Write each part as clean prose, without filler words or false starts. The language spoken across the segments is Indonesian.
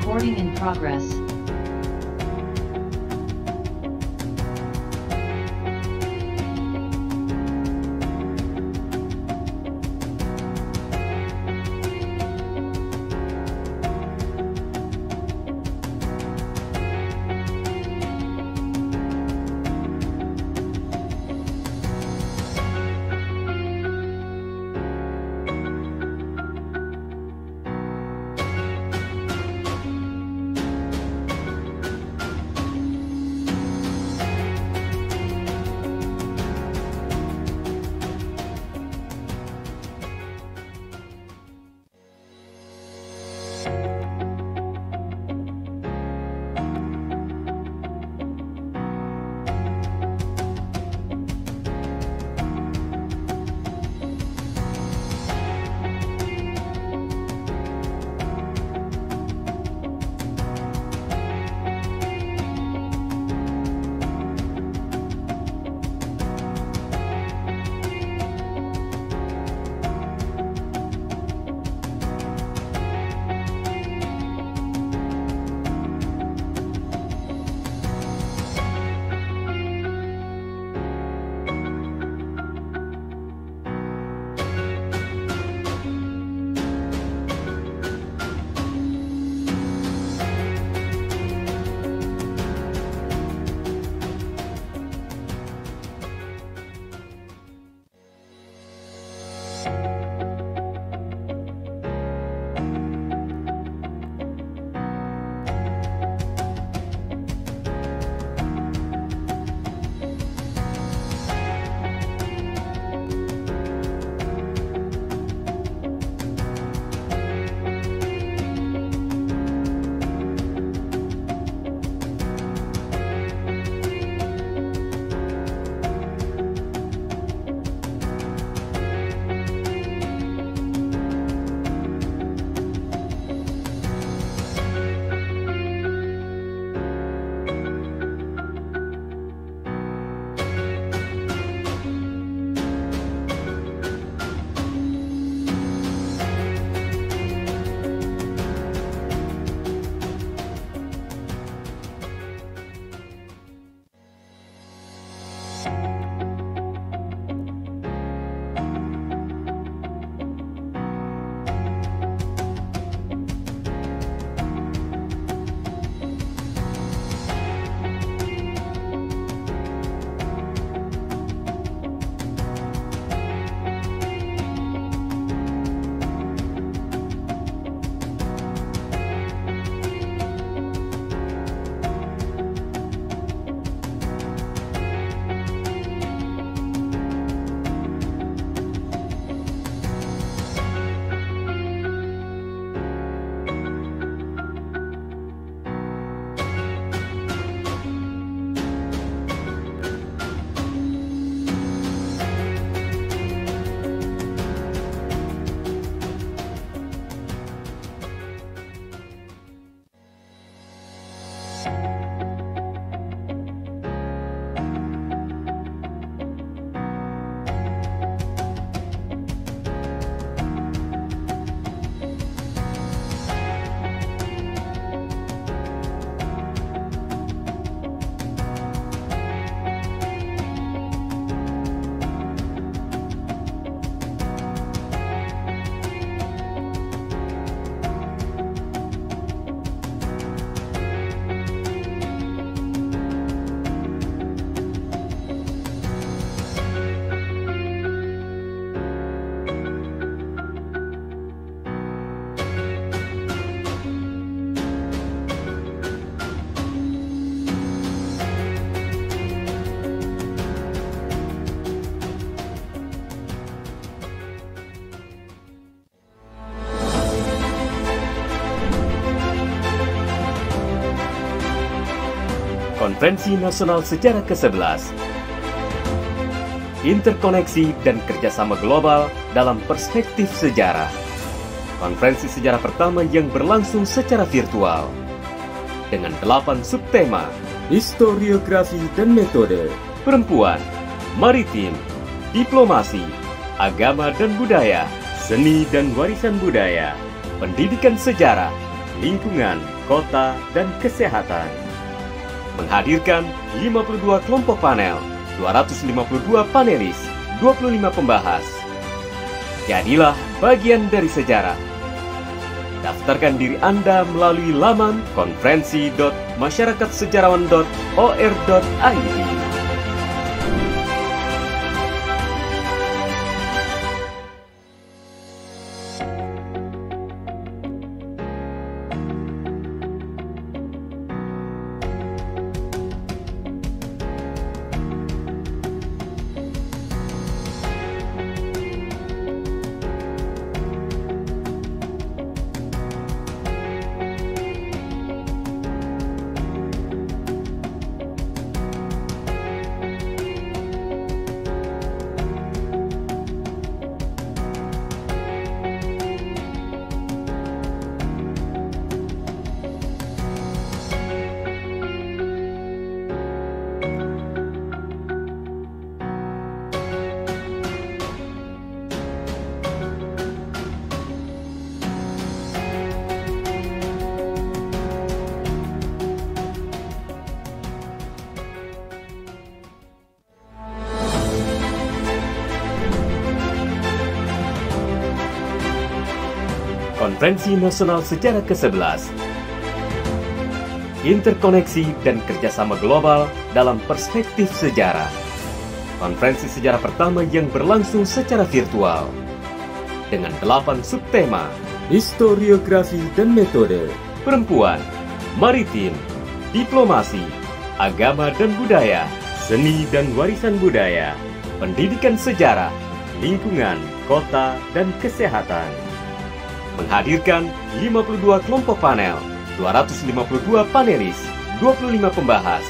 Recording in progress. Konferensi Nasional Sejarah ke-11, interkoneksi dan kerjasama global dalam perspektif sejarah. Konferensi sejarah pertama yang berlangsung secara virtual dengan 8 subtema: historiografi dan metode, perempuan, maritim, diplomasi, agama dan budaya, seni dan warisan budaya, pendidikan sejarah, lingkungan, kota, dan kesehatan. Menghadirkan 52 kelompok panel, 252 panelis, 25 pembahas. Jadilah bagian dari sejarah. Daftarkan diri Anda melalui laman konferensi.masyarakatsejarawan.or.id. Konferensi Nasional Sejarah ke-11. Interkoneksi dan kerjasama global dalam perspektif sejarah. Konferensi sejarah pertama yang berlangsung secara virtual. Dengan 8 subtema: historiografi dan metode, perempuan, maritim, diplomasi, agama dan budaya, seni dan warisan budaya, pendidikan sejarah, lingkungan, kota, dan kesehatan. Menghadirkan 52 kelompok panel, 252 panelis, 25 pembahas.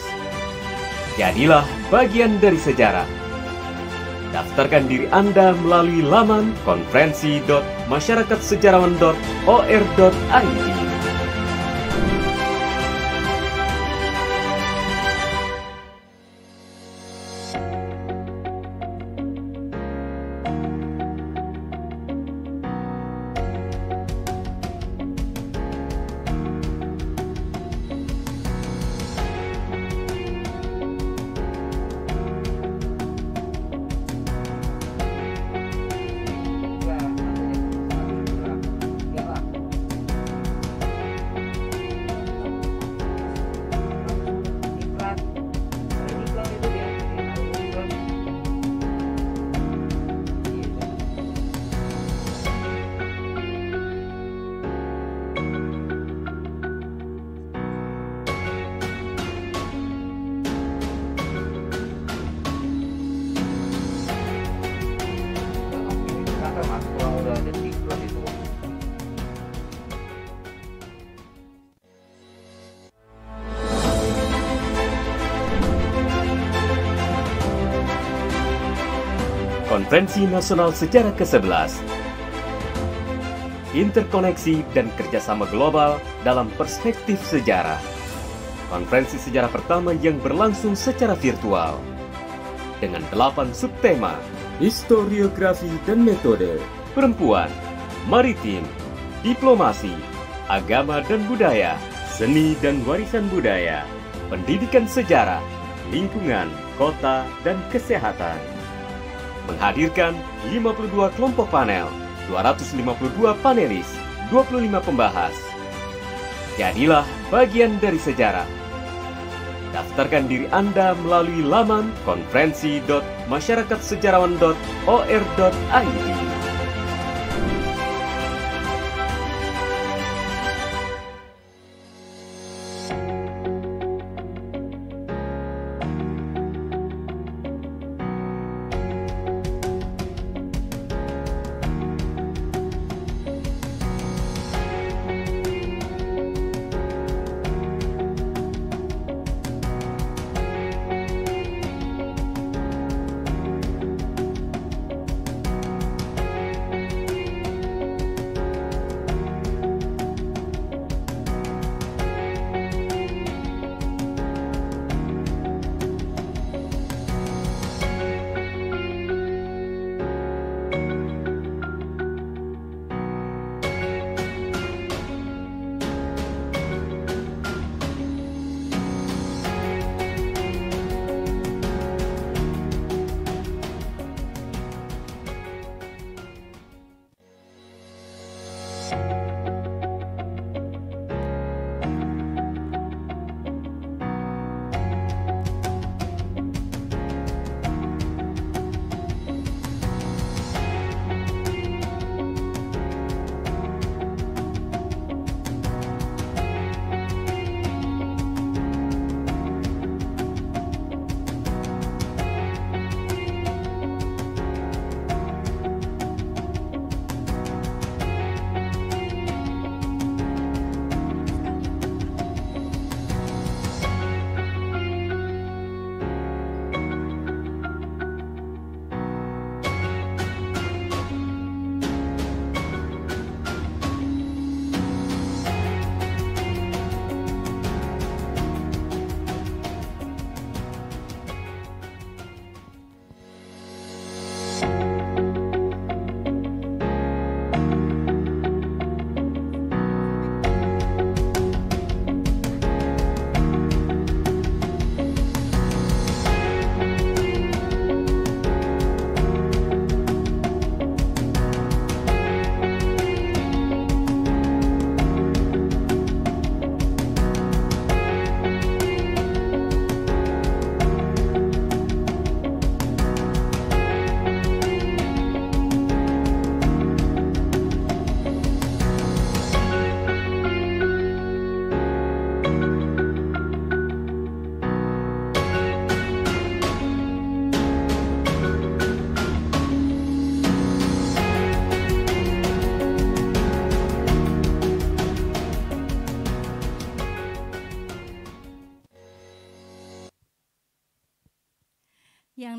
Jadilah bagian dari sejarah. Daftarkan diri Anda melalui laman konferensi.masyarakatsejarawan.or.id. Konferensi Nasional Sejarah ke-11. Interkoneksi dan kerjasama global dalam perspektif sejarah. Konferensi sejarah pertama yang berlangsung secara virtual. Dengan 8 subtema: historiografi dan metode, perempuan, maritim, diplomasi, agama dan budaya, seni dan warisan budaya, pendidikan sejarah, lingkungan, kota, dan kesehatan. Menghadirkan 52 kelompok panel, 252 panelis, 25 pembahas. Jadilah bagian dari sejarah. Daftarkan diri Anda melalui laman konferensi.masyarakatsejarawan.or.id.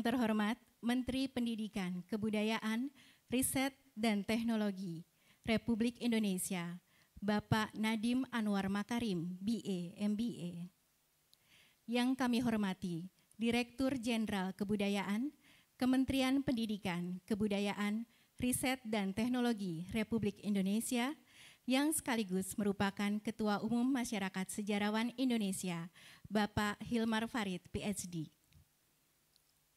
Yang terhormat Menteri Pendidikan, Kebudayaan, Riset, dan Teknologi Republik Indonesia, Bapak Nadiem Anwar Makarim, BA, MBA. Yang kami hormati Direktur Jenderal Kebudayaan, Kementerian Pendidikan, Kebudayaan, Riset, dan Teknologi Republik Indonesia, yang sekaligus merupakan Ketua Umum Masyarakat Sejarawan Indonesia, Bapak Hilmar Farid, PhD.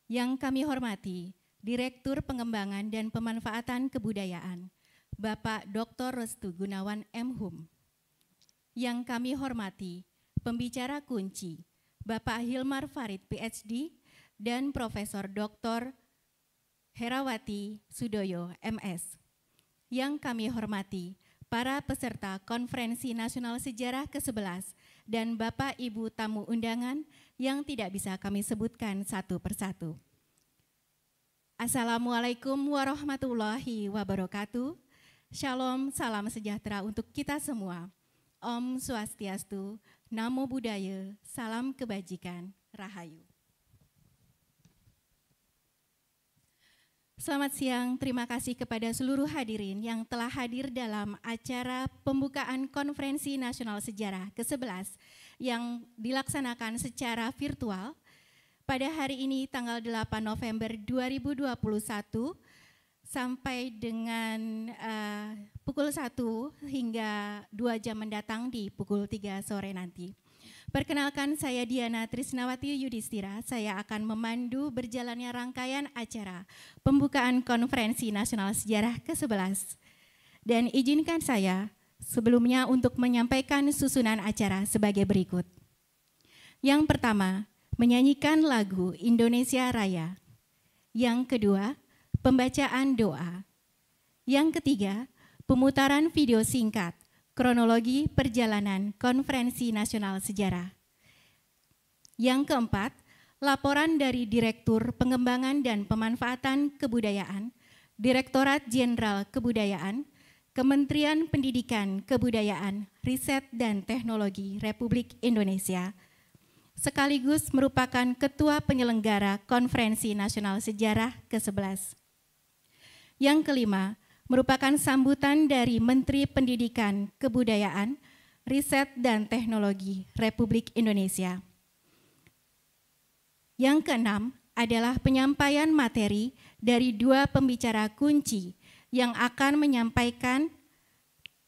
Yang kami hormati Direktur Pengembangan dan Pemanfaatan Kebudayaan, Bapak Dr. Restu Gunawan M.Hum. Yang kami hormati pembicara kunci, Bapak Hilmar Farid, PhD, dan Profesor Dr. Herawati Sudoyo, MS. Yang kami hormati para peserta Konferensi Nasional Sejarah ke-11 dan Bapak Ibu tamu undangan yang tidak bisa kami sebutkan satu persatu. Assalamualaikum warahmatullahi wabarakatuh. Shalom, salam sejahtera untuk kita semua. Om Swastiastu, Namo Buddhaya, salam kebajikan, Rahayu. Selamat siang, terima kasih kepada seluruh hadirin yang telah hadir dalam acara pembukaan Konferensi Nasional Sejarah ke-11 yang dilaksanakan secara virtual pada hari ini tanggal 8 November 2021 sampai dengan pukul 1 hingga 2 jam mendatang di pukul 3 sore nanti. Perkenalkan, saya Diana Trisnawati Yudhistira. Saya akan memandu berjalannya rangkaian acara pembukaan Konferensi Nasional Sejarah ke-11. Dan izinkan saya sebelumnya untuk menyampaikan susunan acara sebagai berikut. Yang pertama, menyanyikan lagu Indonesia Raya. Yang kedua, pembacaan doa. Yang ketiga, pemutaran video singkat kronologi perjalanan Konferensi Nasional Sejarah. Yang keempat, laporan dari Direktur Pengembangan dan Pemanfaatan Kebudayaan, Direktorat Jenderal Kebudayaan, Kementerian Pendidikan, Kebudayaan, Riset, dan Teknologi Republik Indonesia, sekaligus merupakan Ketua Penyelenggara Konferensi Nasional Sejarah ke-11. Yang kelima, merupakan sambutan dari Menteri Pendidikan, Kebudayaan, Riset, dan Teknologi Republik Indonesia. Yang keenam adalah penyampaian materi dari dua pembicara kunci yang akan menyampaikan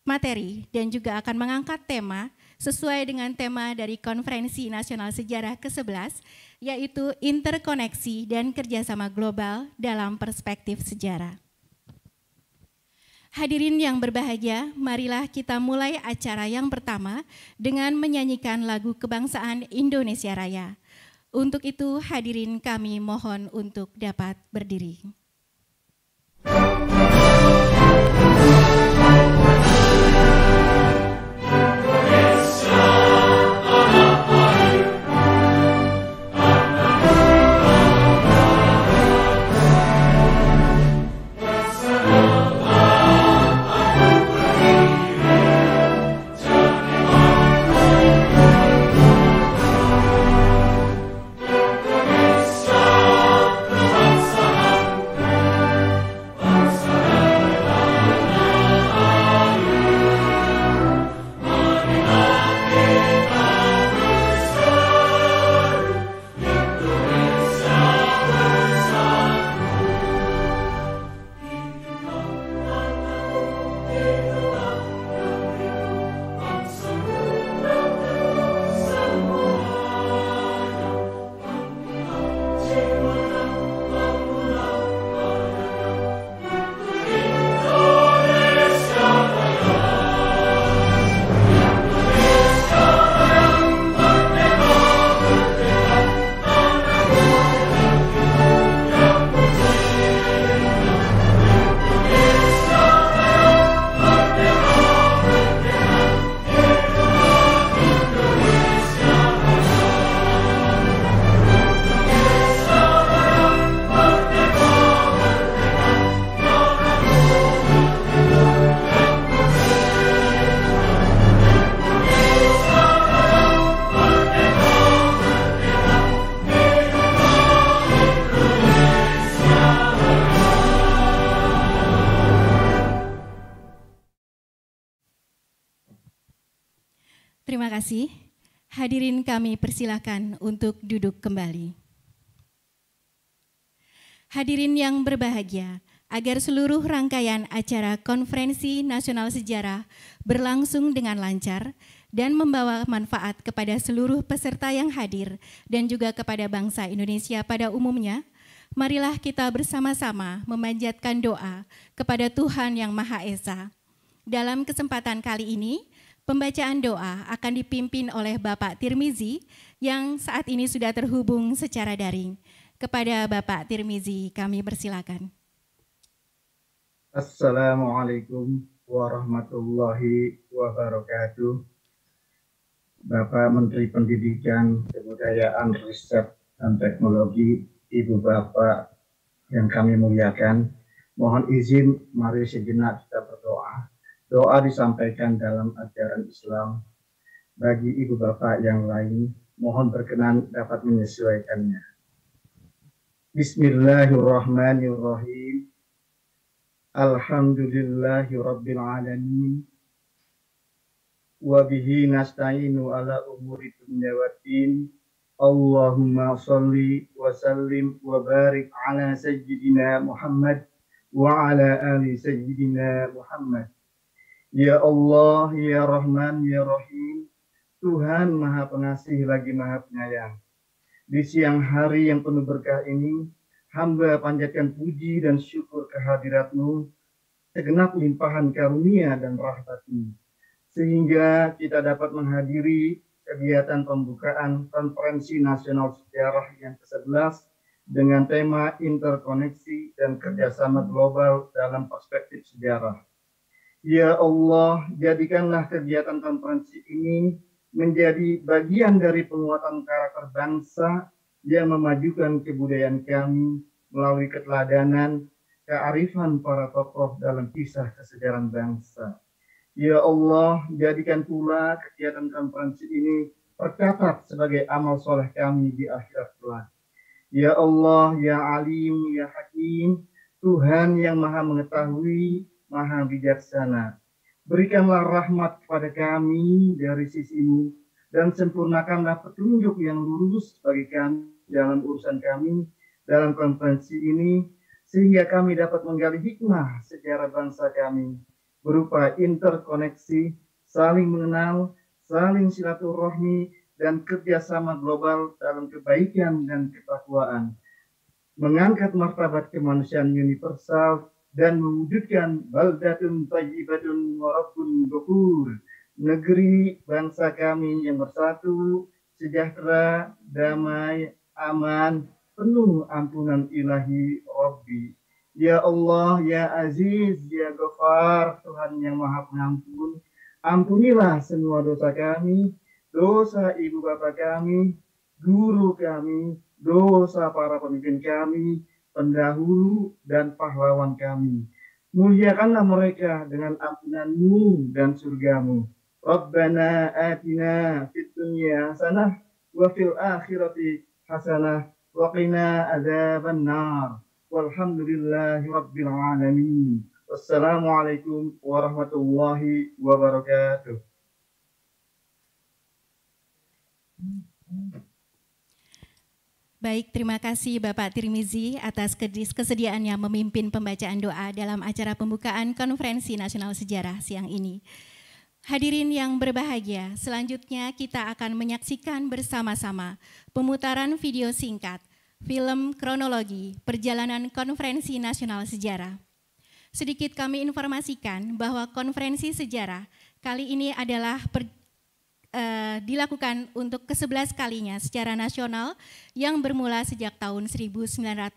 materi dan juga akan mengangkat tema sesuai dengan tema dari Konferensi Nasional Sejarah ke-11, yaitu interkoneksi dan kerjasama global dalam perspektif sejarah. Hadirin yang berbahagia, marilah kita mulai acara yang pertama dengan menyanyikan lagu kebangsaan Indonesia Raya. Untuk itu hadirin kami mohon untuk dapat berdiri. Bangsa Terima kasih. Hadirin kami persilakan untuk duduk kembali. Hadirin yang berbahagia, agar seluruh rangkaian acara Konferensi Nasional Sejarah berlangsung dengan lancar dan membawa manfaat kepada seluruh peserta yang hadir dan juga kepada bangsa Indonesia pada umumnya, marilah kita bersama-sama memanjatkan doa kepada Tuhan Yang Maha Esa. Dalam kesempatan kali ini, pembacaan doa akan dipimpin oleh Bapak Tirmizi yang saat ini sudah terhubung secara daring. Kepada Bapak Tirmizi kami persilakan. Assalamualaikum warahmatullahi wabarakatuh. Bapak Menteri Pendidikan, Kebudayaan, Riset, dan Teknologi, Ibu Bapak yang kami muliakan, mohon izin mari sejenak kita berdoa. Doa disampaikan dalam ajaran Islam. Bagi Ibu Bapak yang lain, mohon berkenan dapat menyesuaikannya. Bismillahirrahmanirrahim. Alhamdulillahi Rabbil Alamin. Wabihi nasta'inu ala umuri dunya waddin. Allahumma salli wa sallim wa barik ala sayyidina Muhammad wa ala ali sayyidina Muhammad. Ya Allah, ya Rahman, ya Rahim, Tuhan Maha Pengasih lagi Maha Penyayang. Di siang hari yang penuh berkah ini, hamba panjatkan puji dan syukur kehadirat-Mu, segenap limpahan karunia dan rahmat-Mu, sehingga kita dapat menghadiri kegiatan pembukaan Konferensi Nasional Sejarah yang ke-11 dengan tema interkoneksi dan kerjasama global dalam perspektif sejarah. Ya Allah, jadikanlah kegiatan konferensi ini menjadi bagian dari penguatan karakter bangsa yang memajukan kebudayaan kami melalui keteladanan, kearifan para tokoh dalam kisah kesejarahan bangsa. Ya Allah, jadikan pula kegiatan konferensi ini tercatat sebagai amal soleh kami di akhirat kelak. Ya Allah, ya Alim, ya Hakim, Tuhan yang Maha Mengetahui, Maha Bijaksana. Berikanlah rahmat kepada kami dari sisi-Mu dan sempurnakanlah petunjuk yang lurus bagi kami dalam urusan kami dalam konferensi ini, sehingga kami dapat menggali hikmah sejarah bangsa kami berupa interkoneksi, saling mengenal, saling silaturahmi, dan kerjasama global dalam kebaikan dan ketakwaan, mengangkat martabat kemanusiaan universal, dan mewujudkan baldatun thayyibatun wa rabbun ghafur, negeri bangsa kami yang bersatu, sejahtera, damai, aman, penuh ampunan ilahi Rabbi. Ya Allah, ya Aziz, ya Ghafar, Tuhan yang Maha Pengampun, ampunilah semua dosa kami, dosa ibu bapak kami, guru kami, dosa para pemimpin kami, pendahulu dan pahlawan kami. Muliakanlah mereka dengan ampunan-Mu dan surga-Mu. Rabbana atina fid dunya hasanah wa fil akhirati hasanah wa qina adzaban nar. Walhamdulillahi rabbil alamin. Wassalamualaikum warahmatullahi wabarakatuh. Baik, terima kasih Bapak Tirmizi atas kesediaannya memimpin pembacaan doa dalam acara pembukaan Konferensi Nasional Sejarah siang ini. Hadirin yang berbahagia, selanjutnya kita akan menyaksikan bersama-sama pemutaran video singkat, film kronologi perjalanan Konferensi Nasional Sejarah. Sedikit kami informasikan bahwa Konferensi Sejarah kali ini adalah dilakukan untuk ke-11 kalinya secara nasional yang bermula sejak tahun 1957.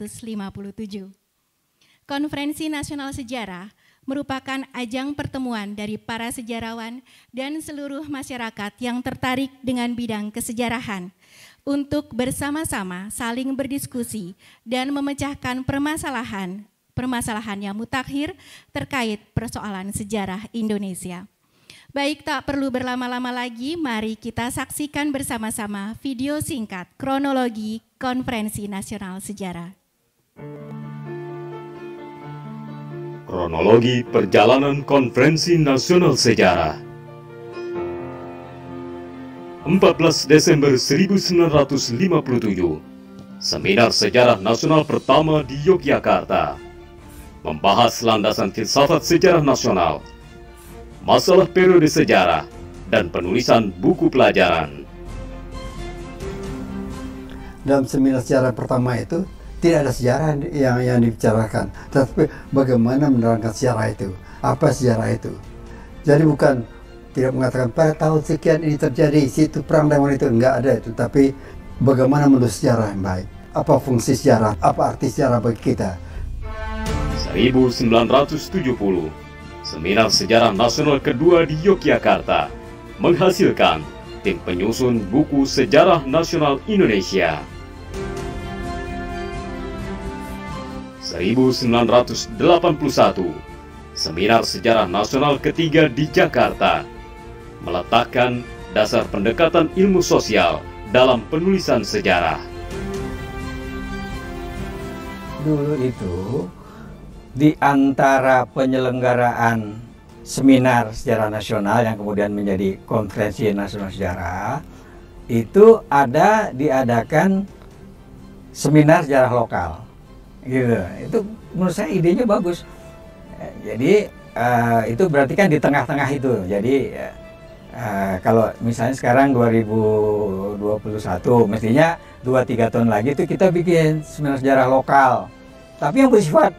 Konferensi Nasional Sejarah merupakan ajang pertemuan dari para sejarawan dan seluruh masyarakat yang tertarik dengan bidang kesejarahan untuk bersama-sama saling berdiskusi dan memecahkan permasalahan yang mutakhir terkait persoalan sejarah Indonesia. Baik, tak perlu berlama-lama lagi, mari kita saksikan bersama-sama video singkat kronologi Konferensi Nasional Sejarah. Kronologi perjalanan Konferensi Nasional Sejarah. 14 Desember 1957, Seminar Sejarah Nasional pertama di Yogyakarta membahas landasan filsafat sejarah nasional, masalah periode sejarah, dan penulisan buku pelajaran. Dalam seminar sejarah pertama itu tidak ada sejarah yang dibicarakan, tapi bagaimana menerangkan sejarah itu, apa sejarah itu. Jadi bukan tidak mengatakan pada tahun sekian ini terjadi situ perang dan itu, enggak ada itu, tapi bagaimana menulis sejarah yang baik, apa fungsi sejarah, apa arti sejarah bagi kita. 1970, Seminar Sejarah Nasional kedua di Yogyakarta menghasilkan tim penyusun buku Sejarah Nasional Indonesia. 1981, Seminar Sejarah Nasional ketiga di Jakarta meletakkan dasar pendekatan ilmu sosial dalam penulisan sejarah. Dulu itu di antara penyelenggaraan seminar sejarah nasional yang kemudian menjadi konferensi nasional sejarah, itu diadakan seminar sejarah lokal, gitu. Itu menurut saya idenya bagus. Jadi itu berarti kan di tengah-tengah itu. Jadi kalau misalnya sekarang 2021, mestinya 2-3 tahun lagi itu kita bikin seminar sejarah lokal, tapi yang bersifat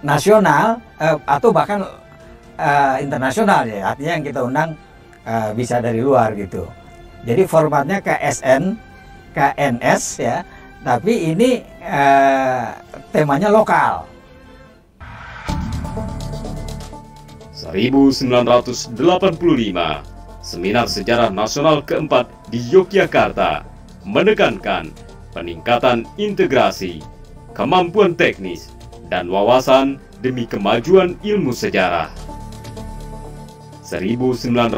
nasional atau bahkan internasional, ya, artinya yang kita undang bisa dari luar gitu. Jadi formatnya KSN, KNS ya, tapi ini temanya lokal. 1985, Seminar Sejarah Nasional keempat di Yogyakarta menekankan peningkatan integrasi, kemampuan teknis, dan wawasan demi kemajuan ilmu sejarah. 1990,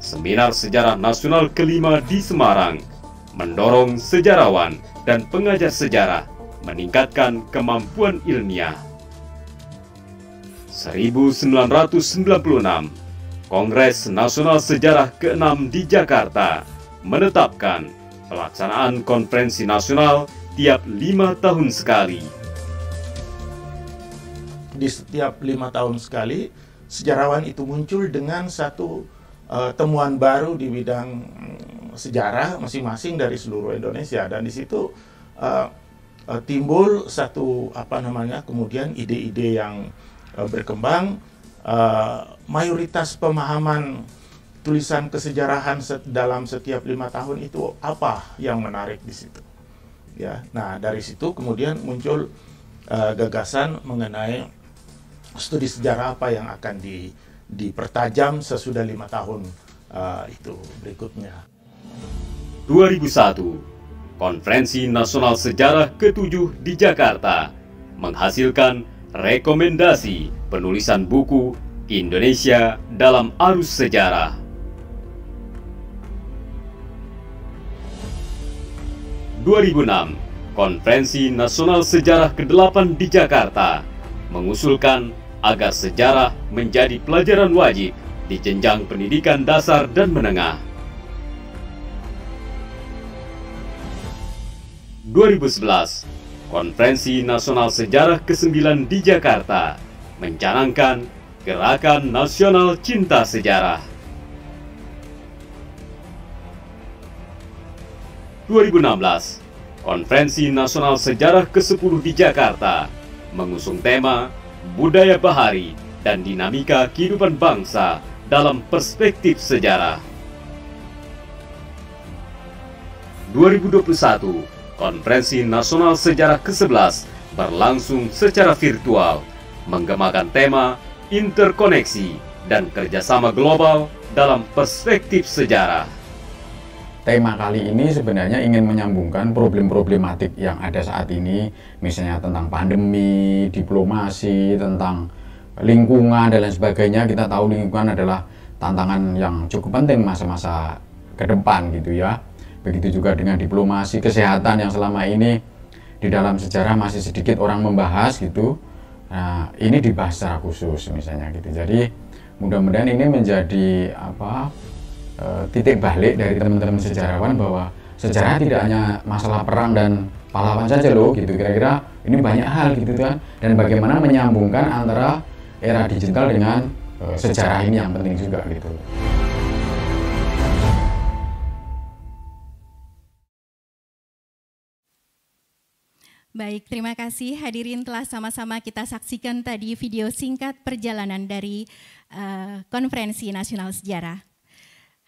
Seminar Sejarah Nasional kelima di Semarang mendorong sejarawan dan pengajar sejarah meningkatkan kemampuan ilmiah. 1996, Kongres Nasional Sejarah ke-6 di Jakarta menetapkan pelaksanaan konferensi nasional tiap 5 tahun sekali. Di setiap 5 tahun sekali, sejarawan itu muncul dengan satu temuan baru di bidang sejarah masing-masing dari seluruh Indonesia, dan di situ timbul satu kemudian ide-ide yang berkembang. Mayoritas pemahaman tulisan kesejarahan dalam setiap 5 tahun itu apa yang menarik di situ, ya. Nah, dari situ kemudian muncul gagasan mengenai studi sejarah apa yang akan dipertajam sesudah 5 tahun itu berikutnya. 2001, Konferensi Nasional Sejarah ke-7 di Jakarta menghasilkan rekomendasi penulisan buku Indonesia dalam Arus Sejarah. 2006, Konferensi Nasional Sejarah ke-8 di Jakarta mengusulkan agar sejarah menjadi pelajaran wajib di jenjang pendidikan dasar dan menengah. 2011, Konferensi Nasional Sejarah ke-9 di Jakarta mencanangkan Gerakan Nasional Cinta Sejarah. 2016, Konferensi Nasional Sejarah ke-10 di Jakarta mengusung tema Budaya Bahari dan Dinamika Kehidupan Bangsa dalam Perspektif Sejarah. 2021, Konferensi Nasional Sejarah ke-11 berlangsung secara virtual, menggemakan tema interkoneksi dan kerjasama global dalam perspektif sejarah. Tema kali ini sebenarnya ingin menyambungkan problem-problematik yang ada saat ini, misalnya tentang pandemi, diplomasi, tentang lingkungan, dan lain sebagainya. Kita tahu lingkungan adalah tantangan yang cukup penting masa-masa ke depan gitu ya. Begitu juga dengan diplomasi, kesehatan yang selama ini di dalam sejarah masih sedikit orang membahas gitu. Nah, ini dibahas secara khusus misalnya gitu. Jadi mudah-mudahan ini menjadi titik balik dari teman-teman sejarawan bahwa sejarah tidak hanya masalah perang dan pahlawan saja loh gitu, kira-kira ini banyak hal gitu kan, dan bagaimana menyambungkan antara era digital dengan sejarah ini yang penting juga gitu. Baik, terima kasih hadirin, telah sama-sama kita saksikan tadi video singkat perjalanan dari Konferensi Nasional Sejarah.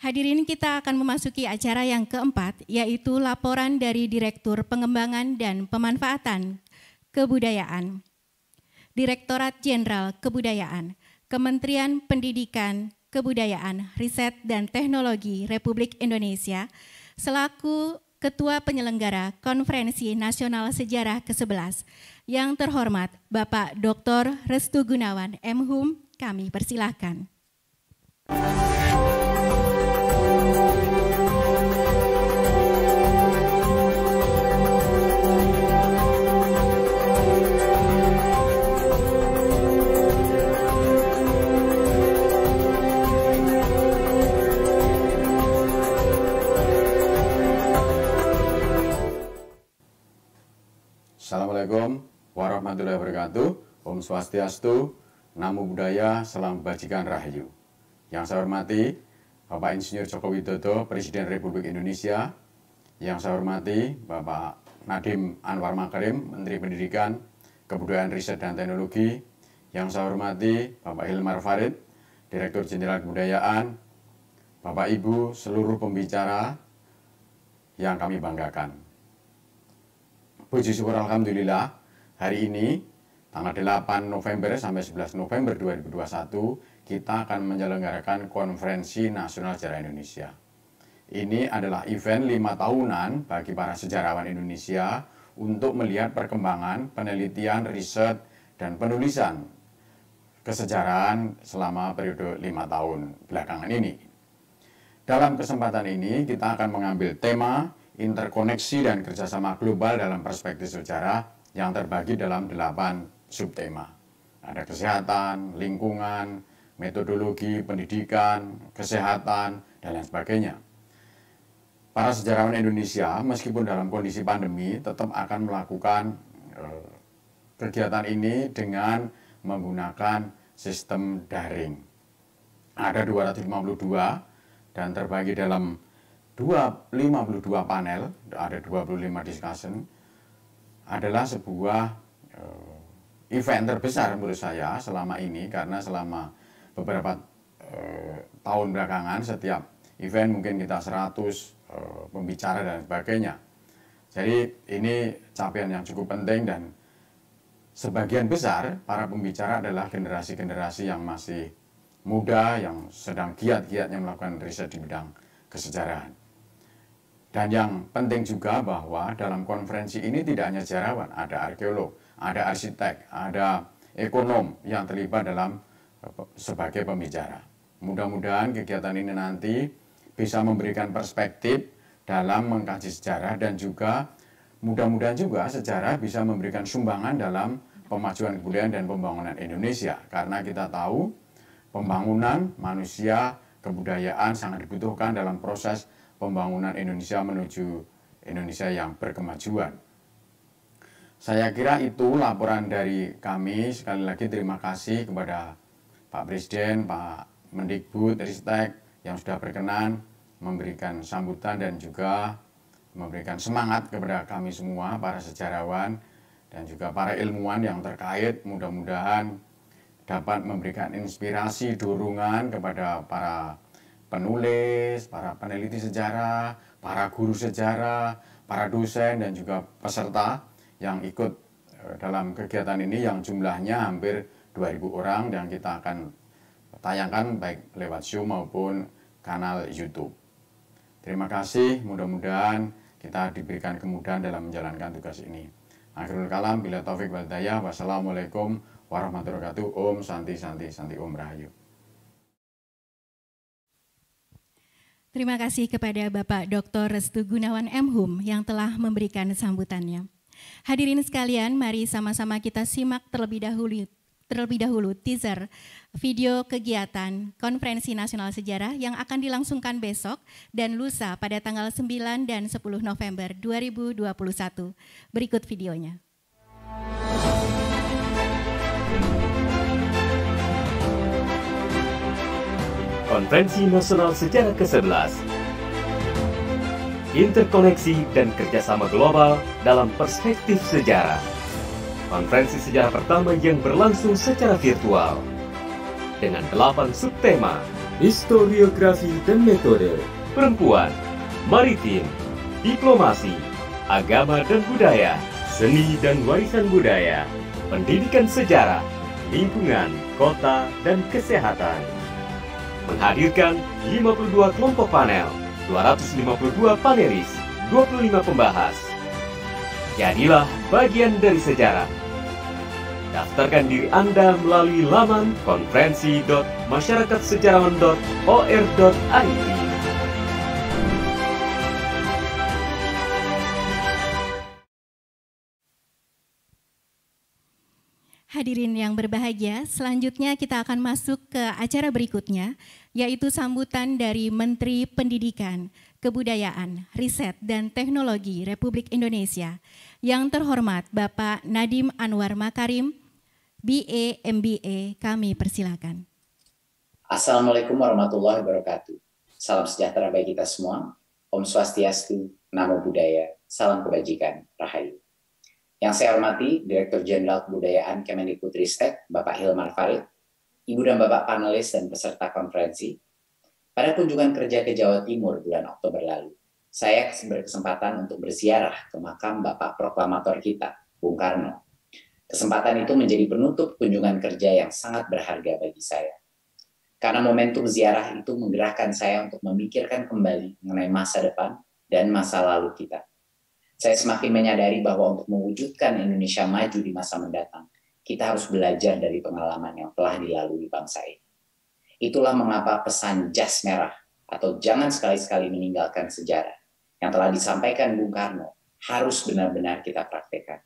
Hadirin, kita akan memasuki acara yang keempat, yaitu laporan dari Direktur Pengembangan dan Pemanfaatan Kebudayaan, Direktorat Jenderal Kebudayaan, Kementerian Pendidikan, Kebudayaan, Riset dan Teknologi Republik Indonesia, selaku Ketua Penyelenggara Konferensi Nasional Sejarah ke-11, yang terhormat Bapak Dr. Restu Gunawan, M.Hum, kami persilahkan. Assalamualaikum warahmatullahi wabarakatuh. Om Swastiastu, Namo Buddhaya, Salam Kebajikan Rahayu. Yang saya hormati Bapak Insinyur Joko Widodo, Presiden Republik Indonesia. Yang saya hormati Bapak Nadiem Anwar Makarim, Menteri Pendidikan, Kebudayaan, Riset dan Teknologi. Yang saya hormati Bapak Hilmar Farid, Direktur Jenderal Kebudayaan. Bapak Ibu, seluruh pembicara yang kami banggakan. Puji syukur alhamdulillah, hari ini tanggal 8 November sampai 11 November 2021 kita akan menyelenggarakan Konferensi Nasional Sejarah Indonesia. Ini adalah event 5 tahunan bagi para sejarawan Indonesia untuk melihat perkembangan penelitian, riset, dan penulisan kesejarahan selama periode 5 tahun belakangan ini. Dalam kesempatan ini kita akan mengambil tema interkoneksi dan kerjasama global dalam perspektif sejarah yang terbagi dalam 8 subtema. Ada kesehatan, lingkungan, metodologi, pendidikan, kesehatan, dan lain sebagainya. Para sejarawan Indonesia, meskipun dalam kondisi pandemi, tetap akan melakukan kegiatan ini dengan menggunakan sistem daring. Ada 252 dan terbagi dalam 52 panel, ada 25 discussion, adalah sebuah event terbesar menurut saya selama ini, karena selama beberapa tahun belakangan setiap event mungkin kita 100 pembicara dan sebagainya. Jadi ini capaian yang cukup penting, dan sebagian besar para pembicara adalah generasi-generasi yang masih muda, yang sedang giat-giatnya melakukan riset di bidang kesejarahan. Dan yang penting juga bahwa dalam konferensi ini tidak hanya sejarawan, ada arkeolog, ada arsitek, ada ekonom yang terlibat dalam sebagai pembicara. Mudah-mudahan kegiatan ini nanti bisa memberikan perspektif dalam mengkaji sejarah, dan juga mudah-mudahan juga sejarah bisa memberikan sumbangan dalam pemajuan kebudayaan dan pembangunan Indonesia. Karena kita tahu pembangunan manusia, kebudayaan sangat dibutuhkan dalam proses pembangunan Indonesia menuju Indonesia yang berkemajuan. Saya kira itu laporan dari kami. Sekali lagi terima kasih kepada Pak Presiden, Pak Mendikbud, Ristek yang sudah berkenan memberikan sambutan dan juga memberikan semangat kepada kami semua, para sejarawan dan juga para ilmuwan yang terkait. Mudah-mudahan dapat memberikan inspirasi, dorongan kepada para penulis, para peneliti sejarah, para guru sejarah, para dosen, dan juga peserta yang ikut dalam kegiatan ini yang jumlahnya hampir 2.000 orang, dan kita akan tayangkan baik lewat Zoom maupun kanal YouTube. Terima kasih, mudah-mudahan kita diberikan kemudahan dalam menjalankan tugas ini. Akhirul kalam, bila taufik wal hidayah, wassalamualaikum warahmatullahi wabarakatuh. Om Santi Santi Santi Om Rahayu. Terima kasih kepada Bapak Dr. Restu Gunawan M.Hum yang telah memberikan sambutannya. Hadirin sekalian, mari sama-sama kita simak terlebih terlebih dahulu teaser video kegiatan Konferensi Nasional Sejarah yang akan dilangsungkan besok dan lusa pada tanggal 9 dan 10 November 2021. Berikut videonya. Konferensi Nasional Sejarah ke-11, interkoneksi dan kerjasama global dalam perspektif sejarah. Konferensi sejarah pertama yang berlangsung secara virtual dengan 8 subtema: historiografi dan metode, perempuan, maritim, diplomasi, agama dan budaya, seni dan warisan budaya, pendidikan sejarah, lingkungan, kota, dan kesehatan. Menghadirkan 52 kelompok panel, 252 panelis, 25 pembahas. Jadilah bagian dari sejarah. Daftarkan diri Anda melalui laman konferensi.masyarakatsejarawan.or.id. Hadirin yang berbahagia, selanjutnya kita akan masuk ke acara berikutnya, yaitu sambutan dari Menteri Pendidikan, Kebudayaan, Riset, dan Teknologi Republik Indonesia, yang terhormat Bapak Nadiem Anwar Makarim, BA, MBA, kami persilakan. Assalamualaikum warahmatullahi wabarakatuh. Salam sejahtera bagi kita semua. Om Swastiastu, Namo Buddhaya, salam kebajikan, Rahayu. Yang saya hormati Direktur Jenderal Kebudayaan Kemendikbudristek, Bapak Hilmar Farid, Ibu dan Bapak panelis dan peserta konferensi. Pada kunjungan kerja ke Jawa Timur bulan Oktober lalu, saya berkesempatan untuk berziarah ke makam Bapak Proklamator kita, Bung Karno. Kesempatan itu menjadi penutup kunjungan kerja yang sangat berharga bagi saya. Karena momentum ziarah itu menggerakkan saya untuk memikirkan kembali mengenai masa depan dan masa lalu kita. Saya semakin menyadari bahwa untuk mewujudkan Indonesia maju di masa mendatang, kita harus belajar dari pengalaman yang telah dilalui bangsa ini. Itulah mengapa pesan jas merah atau jangan sekali-sekali meninggalkan sejarah yang telah disampaikan Bung Karno harus benar-benar kita praktekkan.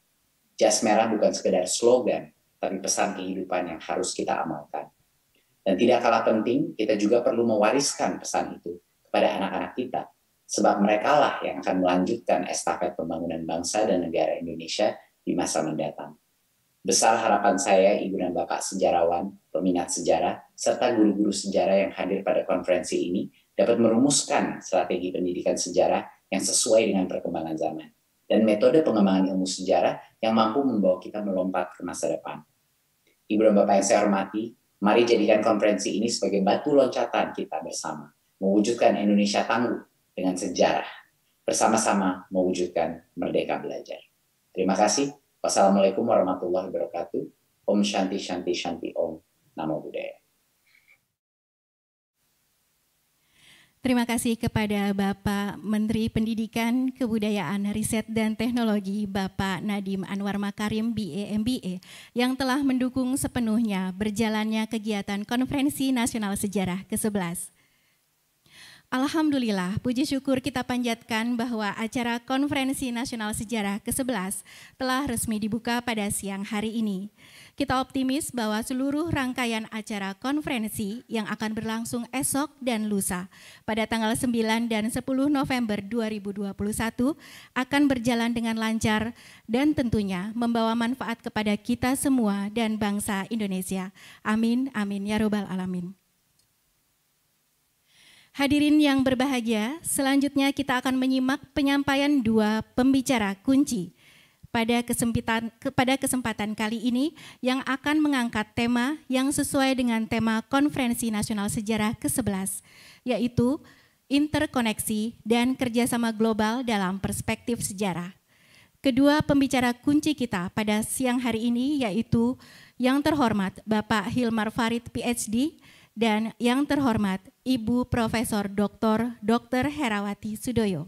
Jas merah bukan sekedar slogan, tapi pesan kehidupan yang harus kita amalkan. Dan tidak kalah penting, kita juga perlu mewariskan pesan itu kepada anak-anak kita, sebab merekalah yang akan melanjutkan estafet pembangunan bangsa dan negara Indonesia di masa mendatang. Besar harapan saya, Ibu dan Bapak sejarawan, peminat sejarah, serta guru-guru sejarah yang hadir pada konferensi ini dapat merumuskan strategi pendidikan sejarah yang sesuai dengan perkembangan zaman dan metode pengembangan ilmu sejarah yang mampu membawa kita melompat ke masa depan. Ibu dan Bapak yang saya hormati, mari jadikan konferensi ini sebagai batu loncatan kita bersama, mewujudkan Indonesia tangguh dengan sejarah, bersama-sama mewujudkan Merdeka Belajar. Terima kasih. Wassalamualaikum warahmatullahi wabarakatuh. Om Shanti Shanti Shanti Om. Namo Buddhaya. Terima kasih kepada Bapak Menteri Pendidikan, Kebudayaan, Riset, dan Teknologi, Bapak Nadiem Anwar Makarim, BA, MBA, yang telah mendukung sepenuhnya berjalannya kegiatan Konferensi Nasional Sejarah ke-11. Alhamdulillah, puji syukur kita panjatkan bahwa acara Konferensi Nasional Sejarah ke-11 telah resmi dibuka pada siang hari ini. Kita optimis bahwa seluruh rangkaian acara konferensi yang akan berlangsung esok dan lusa pada tanggal 9 dan 10 November 2021 akan berjalan dengan lancar dan tentunya membawa manfaat kepada kita semua dan bangsa Indonesia. Amin, amin, ya robbal alamin. Hadirin yang berbahagia, selanjutnya kita akan menyimak penyampaian dua pembicara kunci pada kesempatan kali ini yang akan mengangkat tema yang sesuai dengan tema Konferensi Nasional Sejarah ke-11, yaitu interkoneksi dan kerjasama global dalam perspektif sejarah. Kedua pembicara kunci kita pada siang hari ini yaitu yang terhormat Bapak Hilmar Farid, PhD, dan yang terhormat Ibu Profesor Dr. Herawati Sudoyo.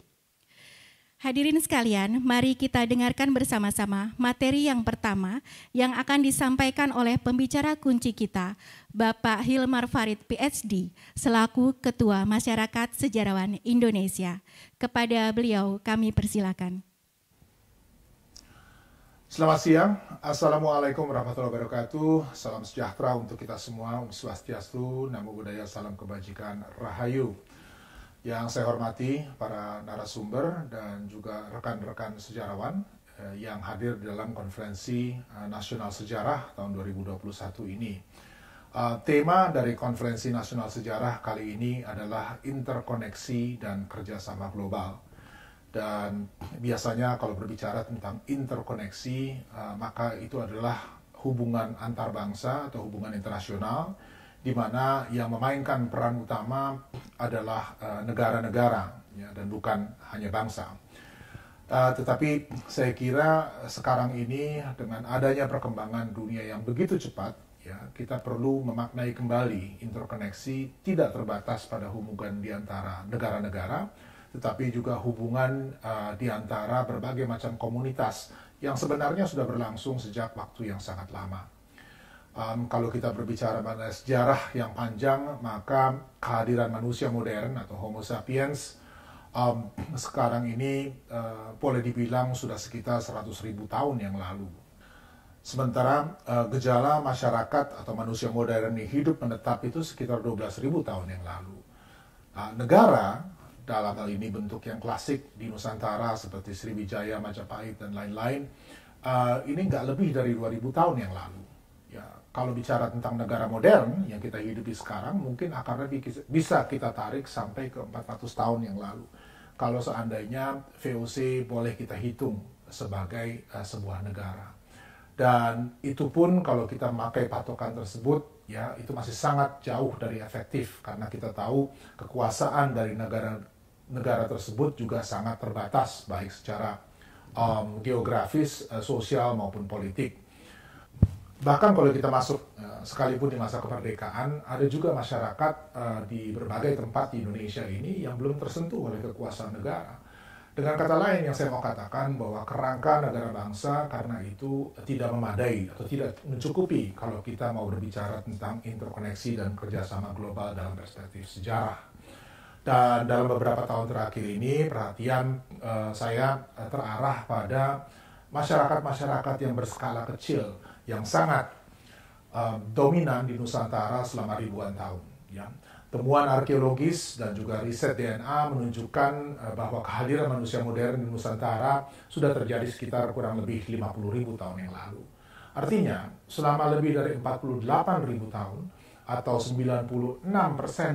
Hadirin sekalian, mari kita dengarkan bersama-sama materi yang pertama yang akan disampaikan oleh pembicara kunci kita, Bapak Hilmar Farid, PhD, selaku Ketua Masyarakat Sejarawan Indonesia. Kepada beliau kami persilakan. Selamat siang, Assalamualaikum warahmatullahi wabarakatuh. Salam sejahtera untuk kita semua, Om Swastiastu, Namo Buddhaya, salam kebajikan, Rahayu. Yang saya hormati para narasumber dan juga rekan-rekan sejarawan yang hadir dalam Konferensi Nasional Sejarah tahun 2021 ini. Tema dari Konferensi Nasional Sejarah kali ini adalah interkoneksi dan kerjasama global. Dan biasanya kalau berbicara tentang interkoneksi, maka itu adalah hubungan antar bangsa atau hubungan internasional, di mana yang memainkan peran utama adalah negara-negara, ya, dan bukan hanya bangsa. Tetapi saya kira sekarang ini dengan adanya perkembangan dunia yang begitu cepat, ya, kita perlu memaknai kembali interkoneksi tidak terbatas pada hubungan di antara negara-negara, tetapi juga hubungan di antara berbagai macam komunitas yang sebenarnya sudah berlangsung sejak waktu yang sangat lama. Kalau kita berbicara mengenai sejarah yang panjang, maka kehadiran manusia modern atau Homo sapiens sekarang ini boleh dibilang sudah sekitar 100.000 tahun yang lalu. Sementara gejala masyarakat atau manusia modern ini hidup menetap itu sekitar 12.000 tahun yang lalu. Negara dalam hal ini bentuk yang klasik di Nusantara seperti Sriwijaya, Majapahit, dan lain-lain, ini nggak lebih dari 2000 tahun yang lalu. Ya, kalau bicara tentang negara modern yang kita hidupi sekarang, mungkin akan lebih bisa kita tarik sampai ke 400 tahun yang lalu. Kalau seandainya VOC boleh kita hitung sebagai sebuah negara. Dan itu pun kalau kita memakai patokan tersebut, ya, itu masih sangat jauh dari efektif, karena kita tahu kekuasaan dari negara tersebut juga sangat terbatas, baik secara geografis, sosial, maupun politik. Bahkan kalau kita masuk, sekalipun di masa kemerdekaan, ada juga masyarakat di berbagai tempat di Indonesia ini yang belum tersentuh oleh kekuasaan negara. Dengan kata lain, yang saya mau katakan bahwa kerangka negara bangsa karena itu tidak memadai atau tidak mencukupi kalau kita mau berbicara tentang interkoneksi dan kerjasama global dalam perspektif sejarah. Dan dalam beberapa tahun terakhir ini perhatian saya terarah pada masyarakat-masyarakat yang berskala kecil yang sangat dominan di Nusantara selama ribuan tahun. Ya. Temuan arkeologis dan juga riset DNA menunjukkan bahwa kehadiran manusia modern di Nusantara sudah terjadi sekitar kurang lebih 50.000 tahun yang lalu. Artinya selama lebih dari 48.000 tahun atau 96%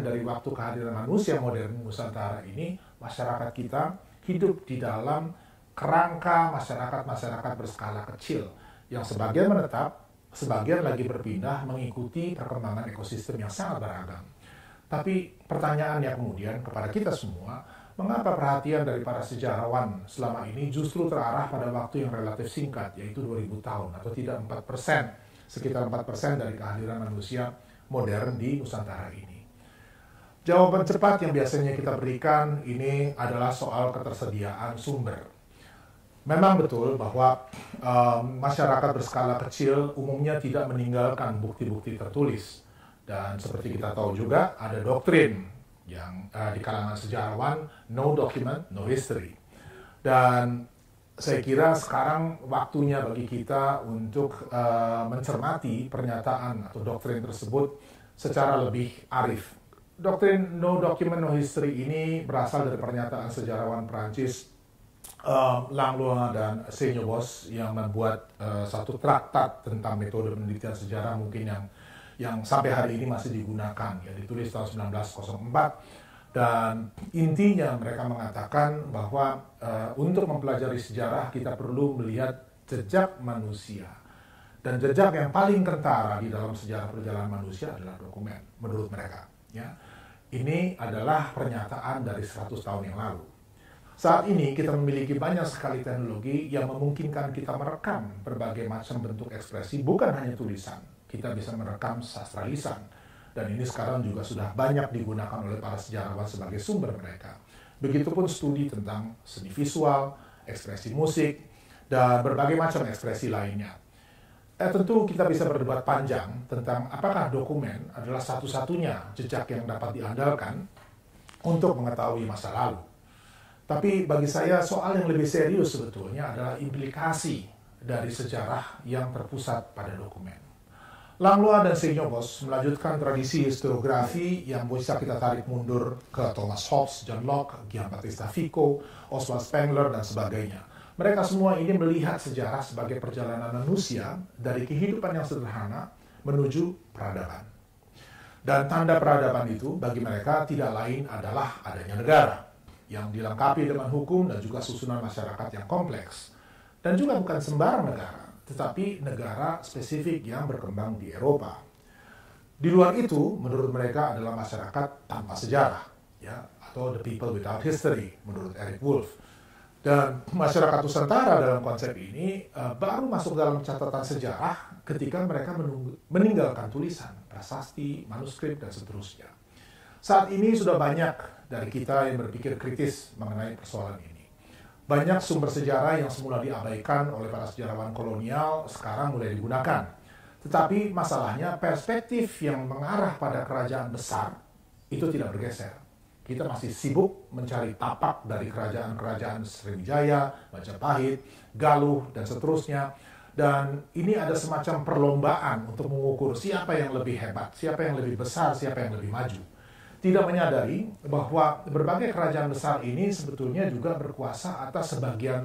dari waktu kehadiran manusia modern Nusantara ini, masyarakat kita hidup di dalam kerangka masyarakat-masyarakat berskala kecil yang sebagian menetap, sebagian lagi berpindah mengikuti perkembangan ekosistem yang sangat beragam. Tapi pertanyaannya kemudian kepada kita semua, mengapa perhatian dari para sejarawan selama ini justru terarah pada waktu yang relatif singkat, yaitu 2000 tahun, atau tidak 4%, sekitar 4% dari kehadiran manusia modern di Nusantara ini? Jawaban cepat yang biasanya kita berikan ini adalah soal ketersediaan sumber. Memang betul bahwa masyarakat berskala kecil umumnya tidak meninggalkan bukti-bukti tertulis. Dan seperti kita tahu juga ada doktrin yang di kalangan sejarawan, no document, no history. Dan saya kira sekarang waktunya bagi kita untuk mencermati pernyataan atau doktrin tersebut secara lebih arif. Doktrin no document, no history ini berasal dari pernyataan sejarawan Prancis Langlois dan Seignobos yang membuat satu traktat tentang metode penelitian sejarah mungkin yang sampai hari ini masih digunakan, ya, ditulis tahun 1904. Dan intinya mereka mengatakan bahwa untuk mempelajari sejarah kita perlu melihat jejak manusia. Dan jejak yang paling kentara di dalam sejarah perjalanan manusia adalah dokumen, menurut mereka. Ya. Ini adalah pernyataan dari 100 tahun yang lalu. Saat ini kita memiliki banyak sekali teknologi yang memungkinkan kita merekam berbagai macam bentuk ekspresi, bukan hanya tulisan. Kita bisa merekam sastra lisan. Dan ini sekarang juga sudah banyak digunakan oleh para sejarawan sebagai sumber mereka. Begitupun studi tentang seni visual, ekspresi musik, dan berbagai macam ekspresi lainnya. Tentu kita bisa berdebat panjang tentang apakah dokumen adalah satu-satunya jejak yang dapat diandalkan untuk mengetahui masa lalu. Tapi bagi saya soal yang lebih serius sebetulnya adalah implikasi dari sejarah yang terpusat pada dokumen. Langlois dan Seignobos melanjutkan tradisi historiografi yang bisa kita tarik mundur ke Thomas Hobbes, John Locke, Giambattista Vico, Oswald Spengler, dan sebagainya. Mereka semua ini melihat sejarah sebagai perjalanan manusia dari kehidupan yang sederhana menuju peradaban. Dan tanda peradaban itu bagi mereka tidak lain adalah adanya negara yang dilengkapi dengan hukum dan juga susunan masyarakat yang kompleks. Dan juga bukan sembarang negara, tetapi negara spesifik yang berkembang di Eropa. Di luar itu, menurut mereka adalah masyarakat tanpa sejarah, ya, atau the people without history, menurut Eric Wolff. Dan masyarakat Nusantara dalam konsep ini baru masuk dalam catatan sejarah ketika mereka meninggalkan tulisan, prasasti, manuskrip, dan seterusnya. Saat ini sudah banyak dari kita yang berpikir kritis mengenai persoalan ini. Banyak sumber sejarah yang semula diabaikan oleh para sejarawan kolonial sekarang mulai digunakan. Tetapi masalahnya perspektif yang mengarah pada kerajaan besar itu tidak bergeser. Kita masih sibuk mencari tapak dari kerajaan-kerajaan Sriwijaya, Majapahit, Galuh, dan seterusnya. Dan ini ada semacam perlombaan untuk mengukur siapa yang lebih hebat, siapa yang lebih besar, siapa yang lebih maju. Tidak menyadari bahwa berbagai kerajaan besar ini sebetulnya juga berkuasa atas sebagian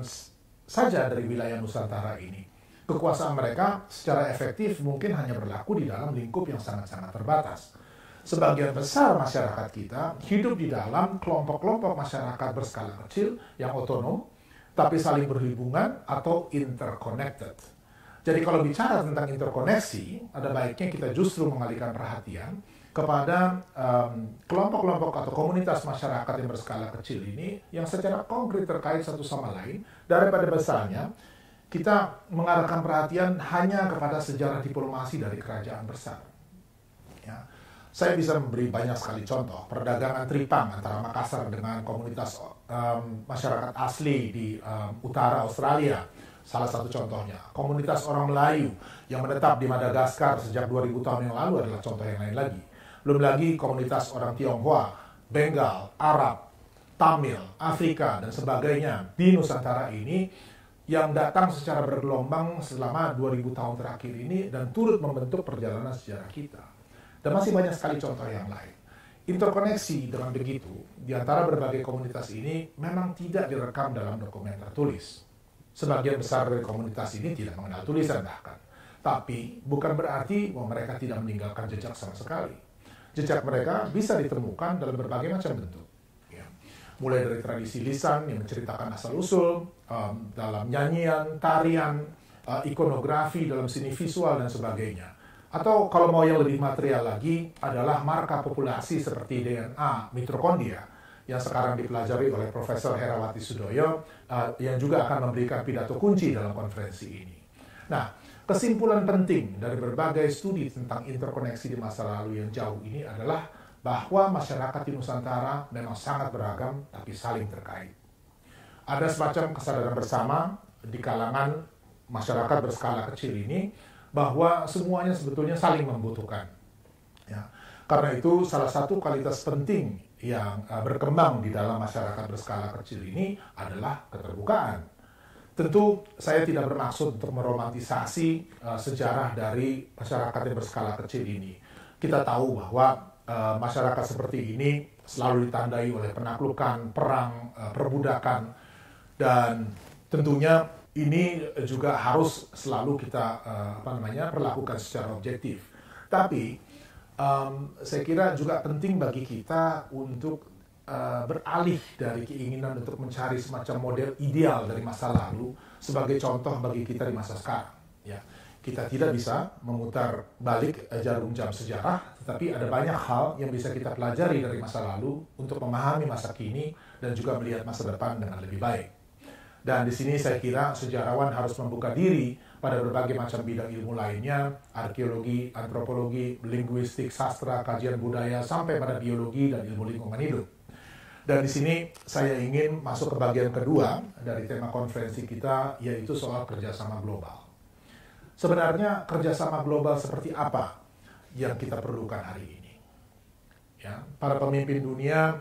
saja dari wilayah Nusantara ini. Kekuasaan mereka secara efektif mungkin hanya berlaku di dalam lingkup yang sangat-sangat terbatas. Sebagian besar masyarakat kita hidup di dalam kelompok-kelompok masyarakat berskala kecil yang otonom, tapi saling berhubungan atau interconnected. Jadi kalau bicara tentang interkoneksi, ada baiknya kita justru mengalihkan perhatian kepada kelompok-kelompok atau komunitas masyarakat yang berskala kecil ini yang secara konkret terkait satu sama lain, daripada besarnya kita mengarahkan perhatian hanya kepada sejarah diplomasi dari kerajaan besar. Ya. Saya bisa memberi banyak sekali contoh. Perdagangan tripang antara Makassar dengan komunitas masyarakat asli di utara Australia, salah satu contohnya. Komunitas orang Melayu yang menetap di Madagaskar sejak 2000 tahun yang lalu adalah contoh yang lain lagi. Belum lagi komunitas orang Tionghoa, Bengal, Arab, Tamil, Afrika, dan sebagainya di Nusantara ini yang datang secara bergelombang selama 2000 tahun terakhir ini dan turut membentuk perjalanan sejarah kita. Dan masih banyak sekali contoh yang lain. Interkoneksi dengan begitu di antara berbagai komunitas ini memang tidak direkam dalam dokumen tertulis. Sebagian besar dari komunitas ini tidak mengenal tulisan bahkan. Tapi bukan berarti bahwa mereka tidak meninggalkan jejak sama sekali. Jejak mereka bisa ditemukan dalam berbagai macam bentuk. Ya. Mulai dari tradisi lisan yang menceritakan asal-usul, dalam nyanyian, tarian, ikonografi, dalam seni visual, dan sebagainya. Atau kalau mau yang lebih material lagi, adalah marka populasi seperti DNA mitokondria yang sekarang dipelajari oleh Profesor Herawati Sudoyo, yang juga akan memberikan pidato kunci dalam konferensi ini. Nah, kesimpulan penting dari berbagai studi tentang interkoneksi di masa lalu yang jauh ini adalah bahwa masyarakat di Nusantara memang sangat beragam tapi saling terkait. Ada semacam kesadaran bersama di kalangan masyarakat berskala kecil ini bahwa semuanya sebetulnya saling membutuhkan. Ya. Karena itu salah satu kualitas penting yang berkembang di dalam masyarakat berskala kecil ini adalah keterbukaan. Tentu saya tidak bermaksud untuk meromantisasi sejarah dari masyarakat yang berskala kecil ini. Kita tahu bahwa masyarakat seperti ini selalu ditandai oleh penaklukan, perang, perbudakan, dan tentunya ini juga harus selalu kita perlakukan secara objektif. Tapi saya kira juga penting bagi kita untuk beralih dari keinginan untuk mencari semacam model ideal dari masa lalu sebagai contoh bagi kita di masa sekarang. Ya, kita tidak bisa memutar balik jarum jam sejarah, tetapi ada banyak hal yang bisa kita pelajari dari masa lalu untuk memahami masa kini dan juga melihat masa depan dengan lebih baik. Dan di sini saya kira sejarawan harus membuka diri pada berbagai macam bidang ilmu lainnya, arkeologi, antropologi, linguistik, sastra, kajian budaya, sampai pada biologi dan ilmu lingkungan hidup. Dan di sini saya ingin masuk ke bagian kedua dari tema konferensi kita, yaitu soal kerjasama global. Sebenarnya kerjasama global seperti apa yang kita perlukan hari ini? Ya, para pemimpin dunia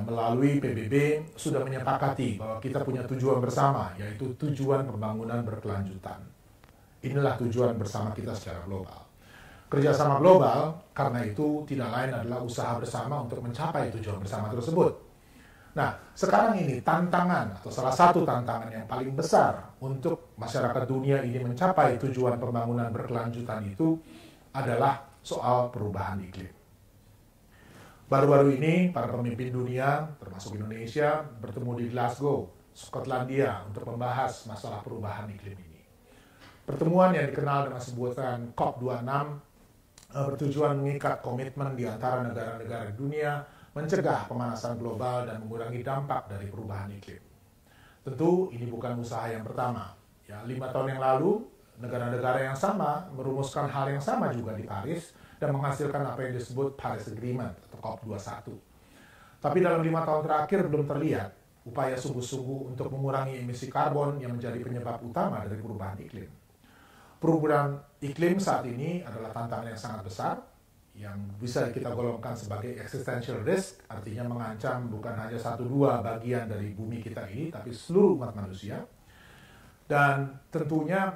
melalui PBB sudah menyepakati bahwa kita punya tujuan bersama, yaitu tujuan pembangunan berkelanjutan. Inilah tujuan bersama kita secara global. Kerjasama global karena itu tidak lain adalah usaha bersama untuk mencapai tujuan bersama tersebut. Nah, sekarang ini tantangan atau salah satu tantangan yang paling besar untuk masyarakat dunia ini mencapai tujuan pembangunan berkelanjutan itu adalah soal perubahan iklim. Baru-baru ini, para pemimpin dunia, termasuk Indonesia, bertemu di Glasgow, Skotlandia, untuk membahas masalah perubahan iklim ini. Pertemuan yang dikenal dengan sebutan COP26 bertujuan mengikat komitmen di antara negara-negara dunia mencegah pemanasan global dan mengurangi dampak dari perubahan iklim. Tentu ini bukan usaha yang pertama. Ya, 5 tahun yang lalu, negara-negara yang sama merumuskan hal yang sama juga di Paris dan menghasilkan apa yang disebut Paris Agreement atau COP21. Tapi dalam 5 tahun terakhir belum terlihat upaya sungguh-sungguh untuk mengurangi emisi karbon yang menjadi penyebab utama dari perubahan iklim. Perubahan iklim saat ini adalah tantangan yang sangat besar, yang bisa kita golongkan sebagai existential risk, artinya mengancam bukan hanya 1-2 bagian dari bumi kita ini, tapi seluruh umat manusia. Dan tentunya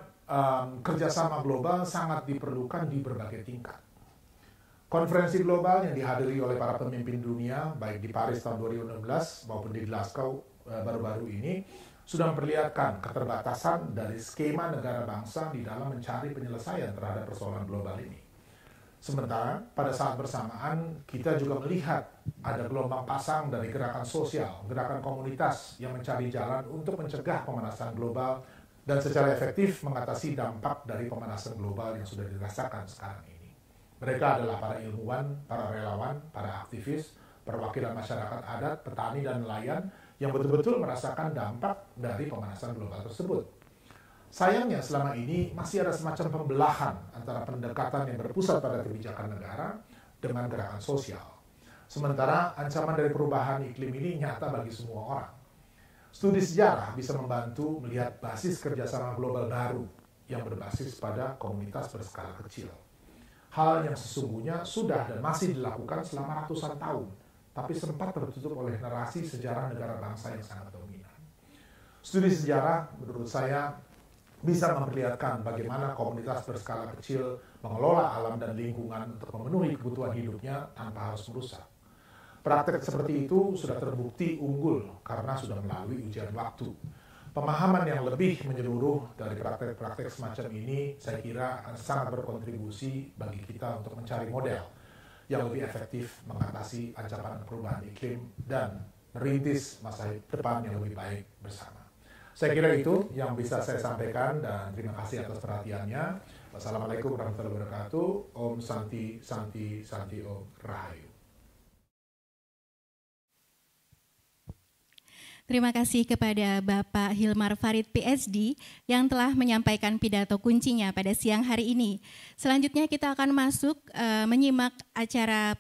kerjasama global sangat diperlukan di berbagai tingkat. Konferensi global yang dihadiri oleh para pemimpin dunia, baik di Paris tahun 2016 maupun di Glasgow baru-baru ini, sudah memperlihatkan keterbatasan dari skema negara bangsa di dalam mencari penyelesaian terhadap persoalan global ini. Sementara pada saat bersamaan kita juga melihat ada gelombang pasang dari gerakan sosial, gerakan komunitas yang mencari jalan untuk mencegah pemanasan global dan secara efektif mengatasi dampak dari pemanasan global yang sudah dirasakan sekarang ini. Mereka adalah para ilmuwan, para relawan, para aktivis, perwakilan masyarakat adat, petani, dan nelayan yang betul-betul merasakan dampak dari pemanasan global tersebut. Sayangnya selama ini masih ada semacam pembelahan antara pendekatan yang berpusat pada kebijakan negara dengan gerakan sosial. Sementara ancaman dari perubahan iklim ini nyata bagi semua orang. Studi sejarah bisa membantu melihat basis kerjasama global baru yang berbasis pada komunitas berskala kecil. Hal yang sesungguhnya sudah dan masih dilakukan selama ratusan tahun, tapi sempat tertutup oleh narasi sejarah negara bangsa yang sangat dominan. Studi sejarah menurut saya bisa memperlihatkan bagaimana komunitas berskala kecil mengelola alam dan lingkungan untuk memenuhi kebutuhan hidupnya tanpa harus merusak. Praktek seperti itu sudah terbukti unggul karena sudah melalui ujian waktu. Pemahaman yang lebih menyeluruh dari praktek-praktek semacam ini saya kira sangat berkontribusi bagi kita untuk mencari model yang lebih efektif mengatasi ancaman perubahan iklim dan merintis masa depan yang lebih baik bersama. Saya kira itu yang bisa saya sampaikan dan terima kasih atas perhatiannya. Wassalamualaikum warahmatullahi wabarakatuh. Om Santi, Santi, Santi Om Rahayu. Terima kasih kepada Bapak Hilmar Farid PhD yang telah menyampaikan pidato kuncinya pada siang hari ini. Selanjutnya kita akan masuk menyimak acara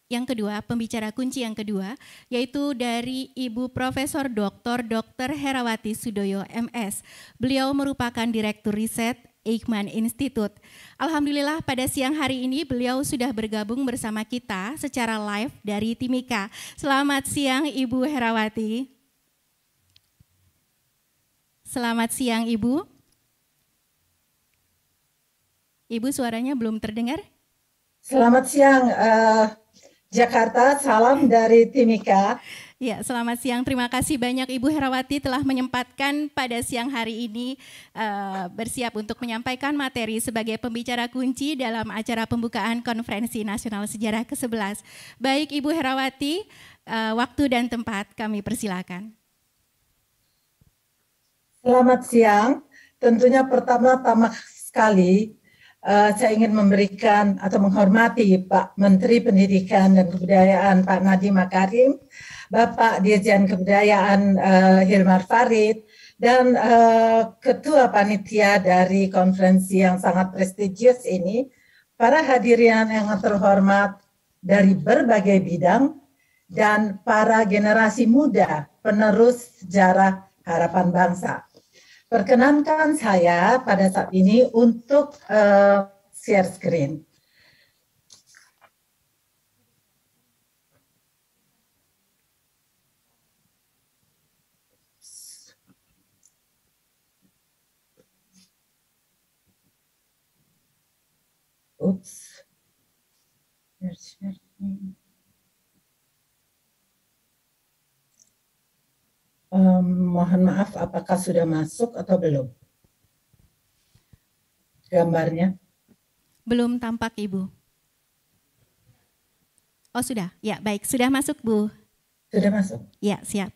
yang kedua, pembicara kunci yang kedua, yaitu dari Ibu Profesor Dr. Herawati Sudoyo MS. Beliau merupakan Direktur Riset Eichmann Institute. Alhamdulillah pada siang hari ini beliau sudah bergabung bersama kita secara live dari Timika. Selamat siang Ibu Herawati. Selamat siang Ibu. Ibu suaranya belum terdengar? Selamat siang Jakarta, salam dari Timika. Ya, selamat siang. Terima kasih banyak Ibu Herawati telah menyempatkan pada siang hari ini bersiap untuk menyampaikan materi sebagai pembicara kunci dalam acara pembukaan Konferensi Nasional Sejarah ke-11. Baik Ibu Herawati, waktu dan tempat kami persilakan. Selamat siang. Tentunya pertama-tama sekali saya ingin memberikan atau menghormati Pak Menteri Pendidikan dan Kebudayaan Pak Nadiem Makarim, Bapak Dirjen Kebudayaan Hilmar Farid, dan Ketua Panitia dari konferensi yang sangat prestisius ini, para hadirin yang terhormat dari berbagai bidang, dan para generasi muda penerus sejarah harapan bangsa. Perkenankan saya pada saat ini untuk share screen. Oops. Mohon maaf, apakah sudah masuk atau belum? Gambarnya? Belum tampak, Ibu. Oh, sudah. Ya, baik. Sudah masuk, Bu. Sudah masuk? Ya, siap.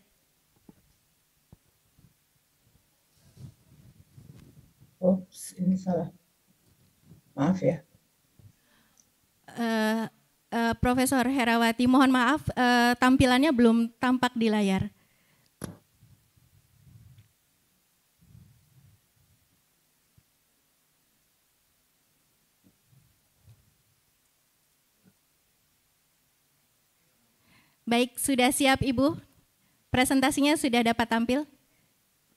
Oops, ini salah. Maaf ya. Profesor Herawati, mohon maaf, tampilannya belum tampak di layar. Baik, sudah siap Ibu? Presentasinya sudah dapat tampil?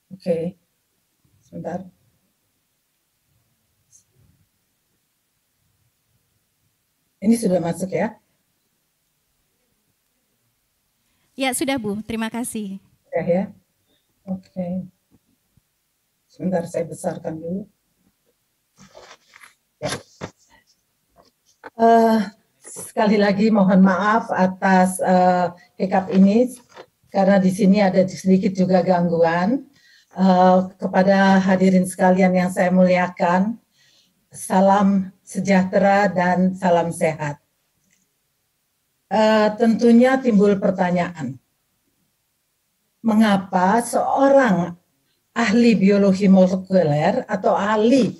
Oke, sebentar. Ini sudah masuk ya? Ya, sudah Bu, terima kasih. Ya. Oke. Sebentar, saya besarkan dulu. Ya. Sekali lagi mohon maaf atas hiccup ini, karena di sini ada sedikit juga gangguan. Kepada hadirin sekalian yang saya muliakan, salam sejahtera dan salam sehat. Tentunya timbul pertanyaan, mengapa seorang ahli biologi molekuler atau ahli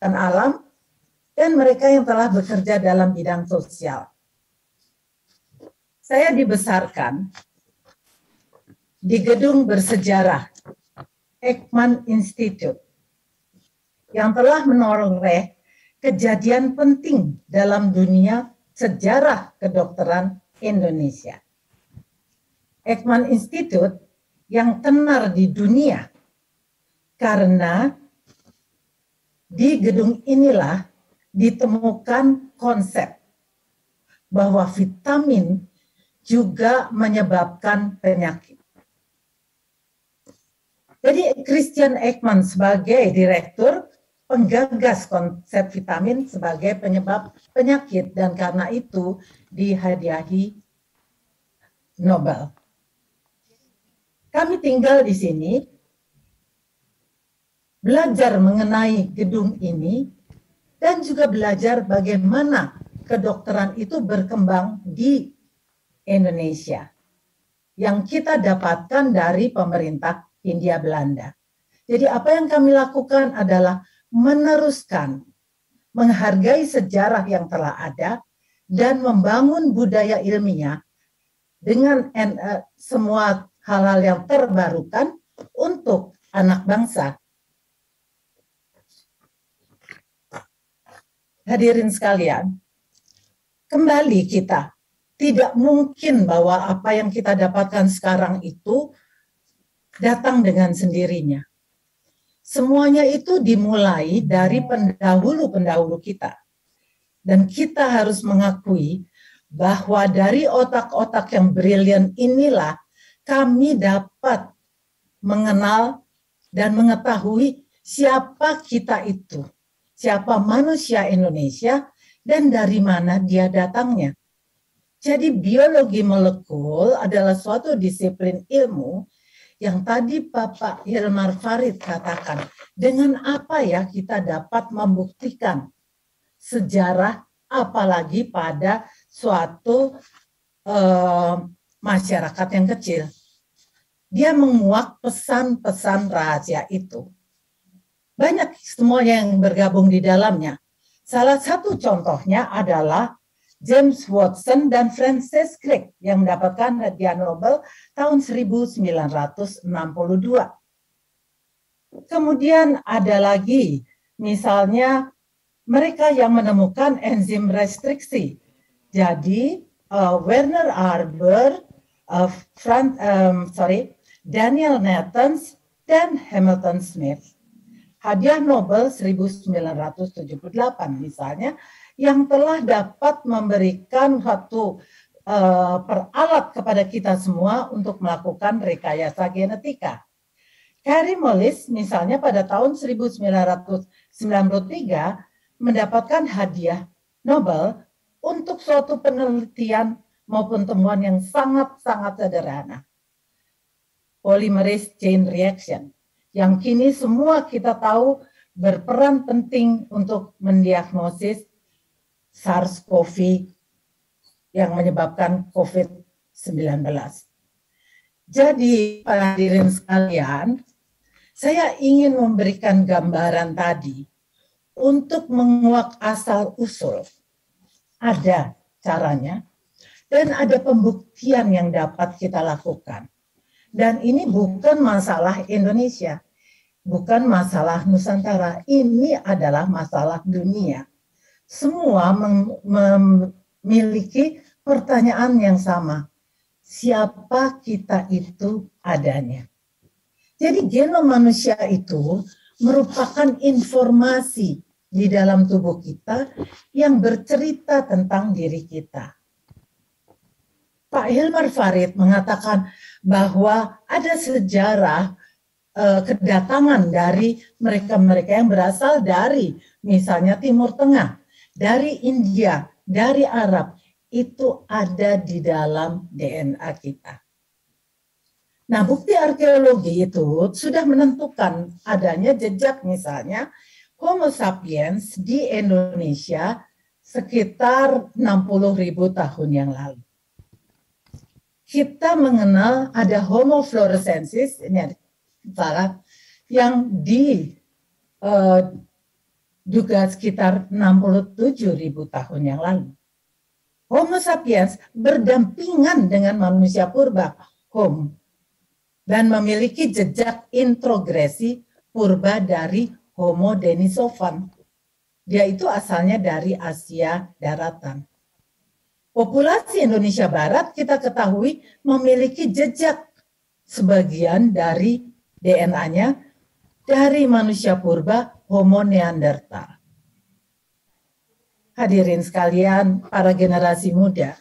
alam dan mereka yang telah bekerja dalam bidang sosial. Saya dibesarkan di gedung bersejarah Ekman Institute yang telah menoreh kejadian penting dalam dunia sejarah kedokteran Indonesia. Ekman Institute yang tenar di dunia karena di gedung inilah ditemukan konsep bahwa vitamin juga menyebabkan penyakit. Jadi Christian Ekman sebagai direktur penggagas konsep vitamin sebagai penyebab penyakit dan karena itu dihadiahi Nobel. Kami tinggal di sini, belajar mengenai gedung ini, dan juga belajar bagaimana kedokteran itu berkembang di Indonesia yang kita dapatkan dari pemerintah Hindia Belanda. Jadi apa yang kami lakukan adalah meneruskan, menghargai sejarah yang telah ada, dan membangun budaya ilmiah dengan semua hal-hal yang terbarukan untuk anak bangsa. Hadirin sekalian, kembali kita, tidak mungkin bahwa apa yang kita dapatkan sekarang itu datang dengan sendirinya. Semuanya itu dimulai dari pendahulu-pendahulu kita. Dan kita harus mengakui bahwa dari otak-otak yang brilian inilah kami dapat mengenal dan mengetahui siapa kita itu. Siapa manusia Indonesia dan dari mana dia datangnya. Jadi biologi molekul adalah suatu disiplin ilmu yang tadi Bapak Hilmar Farid katakan, dengan apa ya kita dapat membuktikan sejarah apalagi pada suatu masyarakat yang kecil. Dia menguak pesan-pesan rahasia itu. Banyak semuanya yang bergabung di dalamnya. Salah satu contohnya adalah James Watson dan Francis Crick yang mendapatkan hadiah Nobel tahun 1962. Kemudian ada lagi, misalnya mereka yang menemukan enzim restriksi. Jadi Werner Arber, Daniel Nathans, dan Hamilton Smith. hadiah Nobel 1978 misalnya, yang telah dapat memberikan suatu peralat kepada kita semua untuk melakukan rekayasa genetika. Kary Mullis misalnya pada tahun 1993 mendapatkan hadiah Nobel untuk suatu penelitian maupun temuan yang sangat-sangat sederhana. Polymerase chain reaction, yang kini semua kita tahu berperan penting untuk mendiagnosis SARS-CoV yang menyebabkan COVID-19. Jadi, para hadirin sekalian, saya ingin memberikan gambaran tadi untuk menguak asal-usul. Ada caranya, dan ada pembuktian yang dapat kita lakukan. Dan ini bukan masalah Indonesia, bukan masalah Nusantara, ini adalah masalah dunia. Semua memiliki pertanyaan yang sama. Siapa kita itu adanya? Jadi genom manusia itu merupakan informasi di dalam tubuh kita yang bercerita tentang diri kita. Pak Hilmar Farid mengatakan bahwa ada sejarah kedatangan dari mereka-mereka yang berasal dari misalnya Timur Tengah, dari India, dari Arab, itu ada di dalam DNA kita. Nah, bukti arkeologi itu sudah menentukan adanya jejak misalnya Homo sapiens di Indonesia sekitar 60.000 tahun yang lalu. Kita mengenal ada Homo floresiensis, ini ada yang juga sekitar 67.000 tahun yang lalu. Homo sapiens berdampingan dengan manusia purba, Homo, dan memiliki jejak introgresi purba dari Homo denisovan. Dia itu asalnya dari Asia daratan. Populasi Indonesia Barat kita ketahui memiliki jejak sebagian dari DNA-nya dari manusia purba Homo neanderthal. Hadirin sekalian, para generasi muda,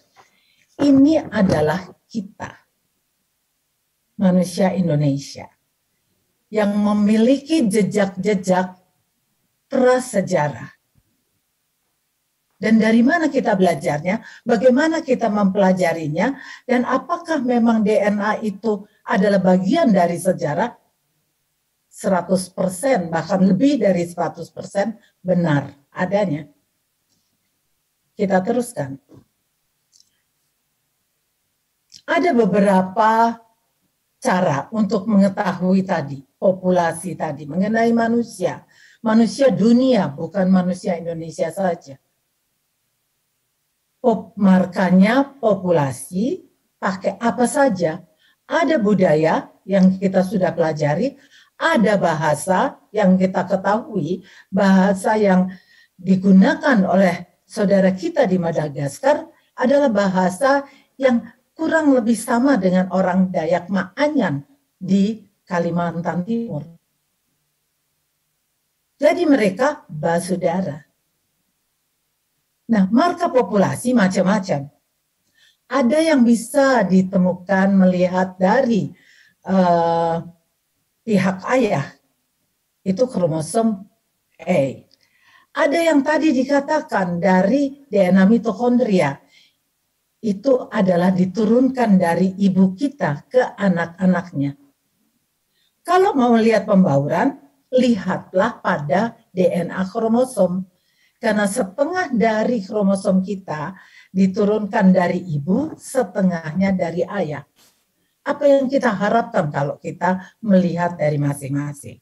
ini adalah kita, manusia Indonesia, yang memiliki jejak-jejak prasejarah. Dan dari mana kita belajarnya, bagaimana kita mempelajarinya, dan apakah memang DNA itu adalah bagian dari sejarah? 100%, bahkan lebih dari 100% benar adanya. Kita teruskan. Ada beberapa cara untuk mengetahui tadi, populasi tadi, mengenai manusia. Manusia dunia, bukan manusia Indonesia saja. Markanya populasi, pakai apa saja. Ada budaya yang kita sudah pelajari, ada bahasa yang kita ketahui, bahasa yang digunakan oleh saudara kita di Madagaskar adalah bahasa yang kurang lebih sama dengan orang Dayak Maanyan di Kalimantan Timur. Jadi mereka basudara. Nah, marka populasi macam-macam. Ada yang bisa ditemukan melihat dari pihak ayah, itu kromosom A. Ada yang tadi dikatakan dari DNA mitokondria, itu adalah diturunkan dari ibu kita ke anak-anaknya. Kalau mau lihat pembauran, lihatlah pada DNA kromosom. Karena setengah dari kromosom kita diturunkan dari ibu, setengahnya dari ayah. Apa yang kita harapkan kalau kita melihat dari masing-masing?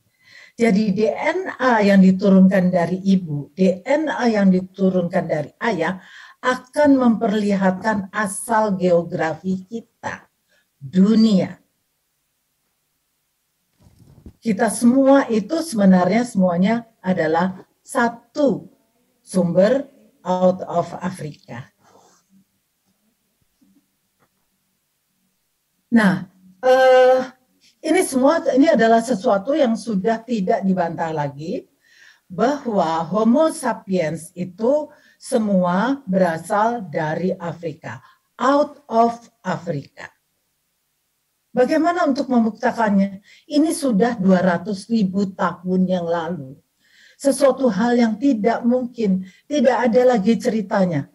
Jadi DNA yang diturunkan dari ibu, DNA yang diturunkan dari ayah akan memperlihatkan asal geografi kita, dunia. Kita semua itu sebenarnya semuanya adalah satu sumber out of Afrika. Nah, ini adalah sesuatu yang sudah tidak dibantah lagi, bahwa Homo sapiens itu semua berasal dari Afrika, out of Africa. Bagaimana untuk membuktikannya? Ini sudah 200.000 tahun yang lalu. Sesuatu hal yang tidak mungkin, tidak ada lagi ceritanya.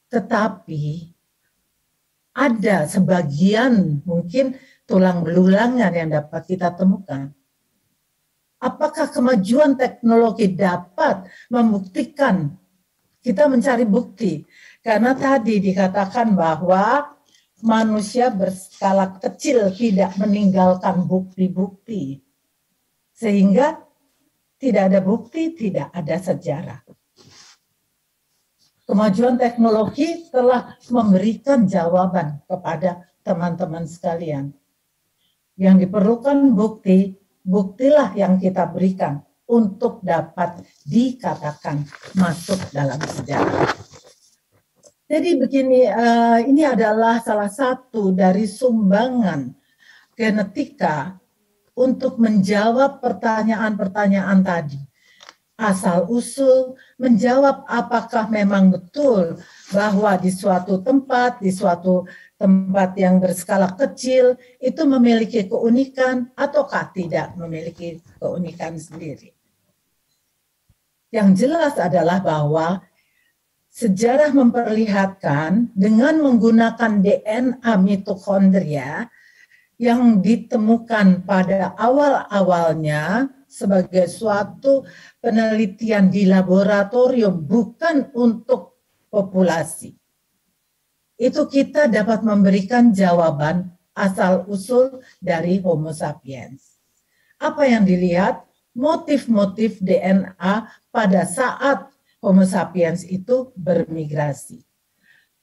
Tetapi ada sebagian mungkin tulang belulangan yang dapat kita temukan. Apakah kemajuan teknologi dapat membuktikan? Kita mencari bukti. Karena tadi dikatakan bahwa manusia berskala kecil tidak meninggalkan bukti-bukti. Sehingga tidak ada bukti, tidak ada sejarah. Kemajuan teknologi telah memberikan jawaban kepada teman-teman sekalian. Yang diperlukan bukti, buktilah yang kita berikan untuk dapat dikatakan masuk dalam sejarah. Jadi begini, ini adalah salah satu dari sumbangan genetika untuk menjawab pertanyaan-pertanyaan tadi. Asal-usul, menjawab apakah memang betul bahwa di suatu tempat yang berskala kecil itu memiliki keunikan ataukah tidak memiliki keunikan sendiri. Yang jelas adalah bahwa sejarah memperlihatkan dengan menggunakan DNA mitokondria yang ditemukan pada awal-awalnya sebagai suatu penelitian di laboratorium, bukan untuk populasi. Itu kita dapat memberikan jawaban asal-usul dari Homo sapiens. Apa yang dilihat? Motif-motif DNA pada saat Homo sapiens itu bermigrasi.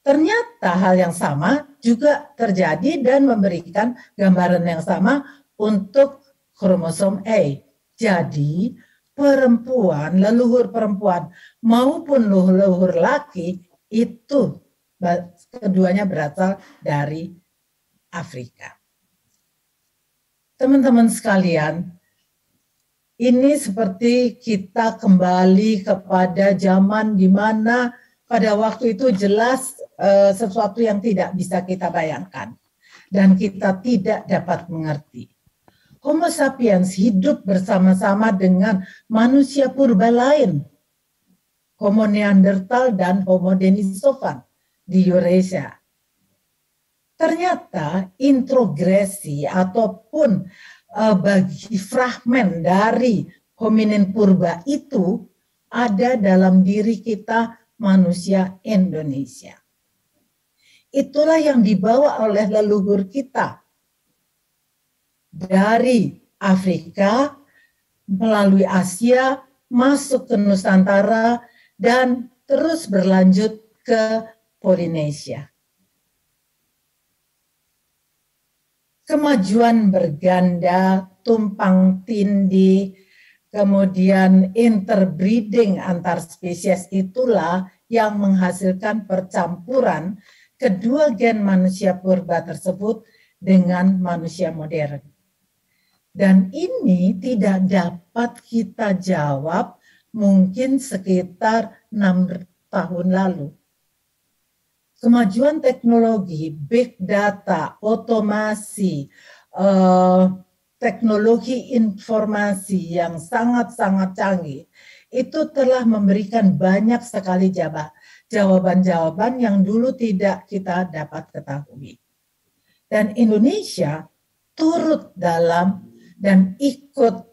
Ternyata hal yang sama juga terjadi dan memberikan gambaran yang sama untuk kromosom A. Jadi perempuan, leluhur perempuan maupun leluhur laki itu keduanya berasal dari Afrika. Teman-teman sekalian, ini seperti kita kembali kepada zaman di mana pada waktu itu jelas sesuatu yang tidak bisa kita bayangkan dan kita tidak dapat mengerti. Homo sapiens hidup bersama-sama dengan manusia purba lain, Homo Neanderthal dan Homo Denisovan di Eurasia. Ternyata introgresi ataupun bagi fragmen dari hominin purba itu ada dalam diri kita manusia Indonesia. Itulah yang dibawa oleh leluhur kita dari Afrika melalui Asia masuk ke Nusantara dan terus berlanjut ke Polinesia. Kemajuan berganda, tumpang tindih, kemudian interbreeding antar spesies itulah yang menghasilkan percampuran kedua gen manusia purba tersebut dengan manusia modern. Dan ini tidak dapat kita jawab mungkin sekitar 6 tahun lalu. Kemajuan teknologi, big data, otomasi, teknologi informasi yang sangat-sangat canggih, itu telah memberikan banyak sekali jawaban-jawaban yang dulu tidak kita dapat ketahui. Dan Indonesia turut dalam dan ikut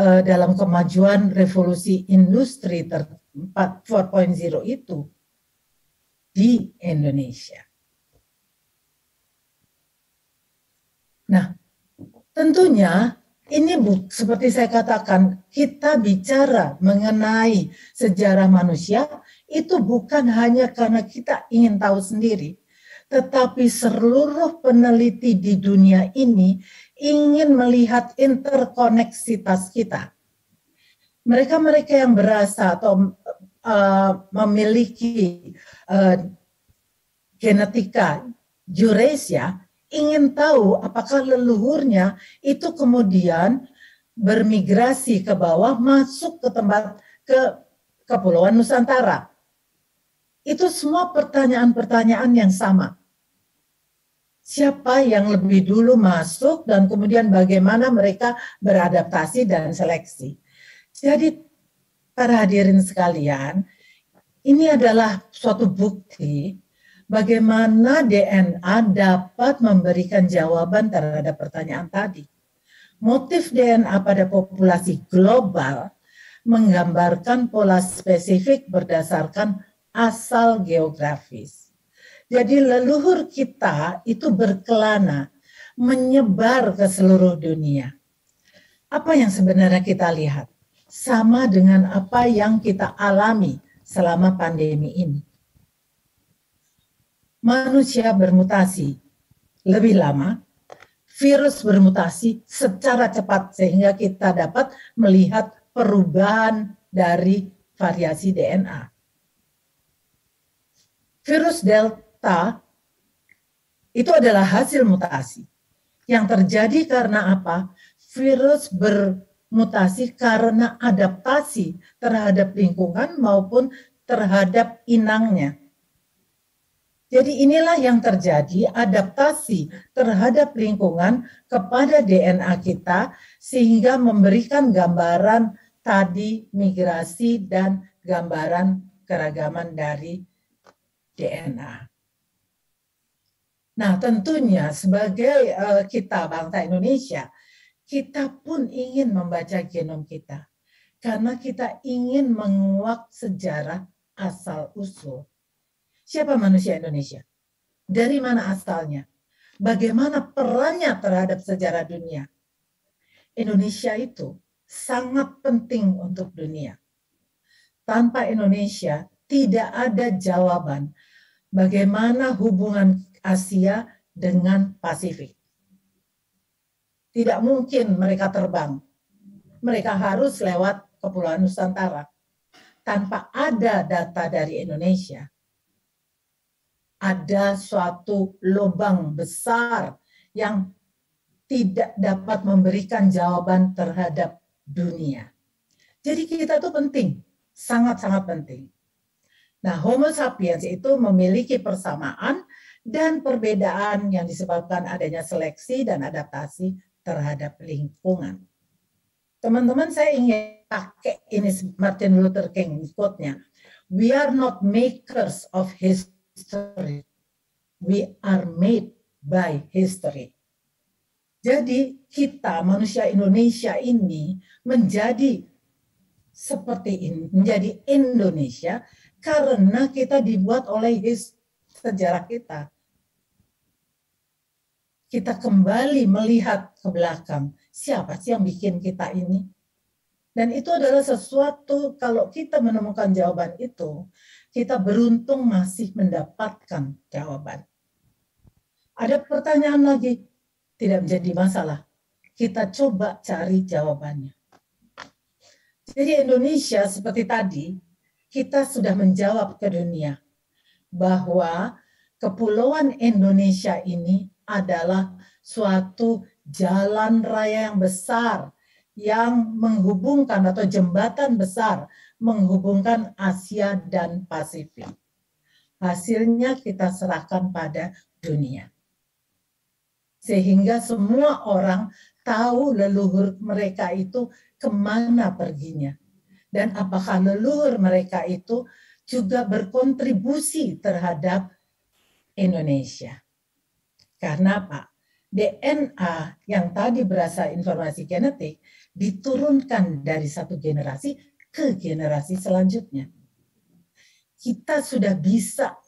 dalam kemajuan revolusi industri 4.0 itu di Indonesia. Nah, tentunya ini seperti saya katakan, kita bicara mengenai sejarah manusia itu bukan hanya karena kita ingin tahu sendiri, tetapi seluruh peneliti di dunia ini ingin melihat interkoneksitas kita. Mereka-mereka yang berasa atau memiliki genetika Eurasia ingin tahu apakah leluhurnya itu kemudian bermigrasi ke bawah, masuk ke Kepulauan Nusantara. Itu semua pertanyaan-pertanyaan yang sama. Siapa yang lebih dulu masuk dan kemudian bagaimana mereka beradaptasi dan seleksi. Jadi para hadirin sekalian, ini adalah suatu bukti bagaimana DNA dapat memberikan jawaban terhadap pertanyaan tadi. Motif DNA pada populasi global menggambarkan pola spesifik berdasarkan asal geografis. Jadi leluhur kita itu berkelana, menyebar ke seluruh dunia. Apa yang sebenarnya kita lihat? Sama dengan apa yang kita alami selama pandemi ini. Manusia bermutasi lebih lama, virus bermutasi secara cepat sehingga kita dapat melihat perubahan dari variasi DNA. Virus Delta itu adalah hasil mutasi. Yang terjadi karena apa? Virus bermutasi karena adaptasi terhadap lingkungan maupun terhadap inangnya. Jadi inilah yang terjadi, adaptasi terhadap lingkungan kepada DNA kita sehingga memberikan gambaran tadi migrasi dan gambaran keragaman dari DNA. Nah, tentunya sebagai kita bangsa Indonesia, kita pun ingin membaca genom kita karena kita ingin menguak sejarah asal-usul. Siapa manusia Indonesia? Dari mana asalnya? Bagaimana perannya terhadap sejarah dunia? Indonesia itu sangat penting untuk dunia. Tanpa Indonesia, tidak ada jawaban bagaimana hubungan Asia dengan Pasifik. Tidak mungkin mereka terbang. Mereka harus lewat Kepulauan Nusantara. Tanpa ada data dari Indonesia, ada suatu lubang besar yang tidak dapat memberikan jawaban terhadap dunia. Jadi kita itu penting, sangat-sangat penting. Nah, Homo sapiens itu memiliki persamaan dan perbedaan yang disebabkan adanya seleksi dan adaptasi terhadap lingkungan. Teman-teman, saya ingin pakai ini Martin Luther King quote-nya. We are not makers of history. We are made by history. Jadi kita manusia Indonesia ini menjadi seperti ini, menjadi Indonesia karena kita dibuat oleh sejarah kita. Kita kembali melihat ke belakang, siapa sih yang bikin kita ini? Dan itu adalah sesuatu, kalau kita menemukan jawaban itu, kita beruntung masih mendapatkan jawaban. Ada pertanyaan lagi, tidak menjadi masalah. Kita coba cari jawabannya. Jadi Indonesia seperti tadi, kita sudah menjawab ke dunia bahwa Kepulauan Indonesia ini adalah suatu jalan raya yang besar yang menghubungkan atau jembatan besar menghubungkan Asia dan Pasifik. Hasilnya kita serahkan pada dunia. Sehingga semua orang tahu leluhur mereka itu kemana perginya. Dan apakah leluhur mereka itu juga berkontribusi terhadap Indonesia. Karena apa? DNA yang tadi berasal informasi genetik diturunkan dari satu generasi ke generasi selanjutnya. Kita sudah bisa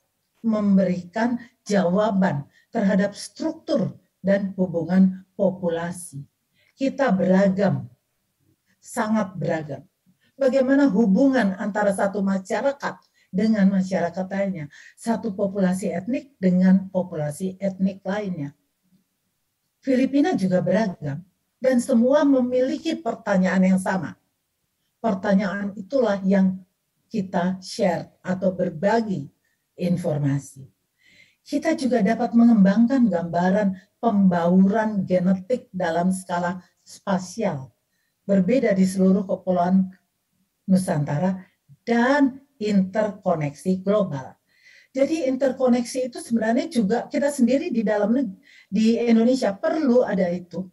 memberikan jawaban terhadap struktur dan hubungan populasi. Kita beragam, sangat beragam. Bagaimana hubungan antara satu masyarakat dengan masyarakat lainnya, satu populasi etnik dengan populasi etnik lainnya. Filipina juga beragam dan semua memiliki pertanyaan yang sama. Pertanyaan itulah yang kita share atau berbagi informasi. kita juga dapat mengembangkan gambaran pembauran genetik dalam skala spasial, berbeda di seluruh kepulauan Nusantara dan interkoneksi global. Jadi interkoneksi itu sebenarnya juga kita sendiri di di Indonesia perlu ada itu.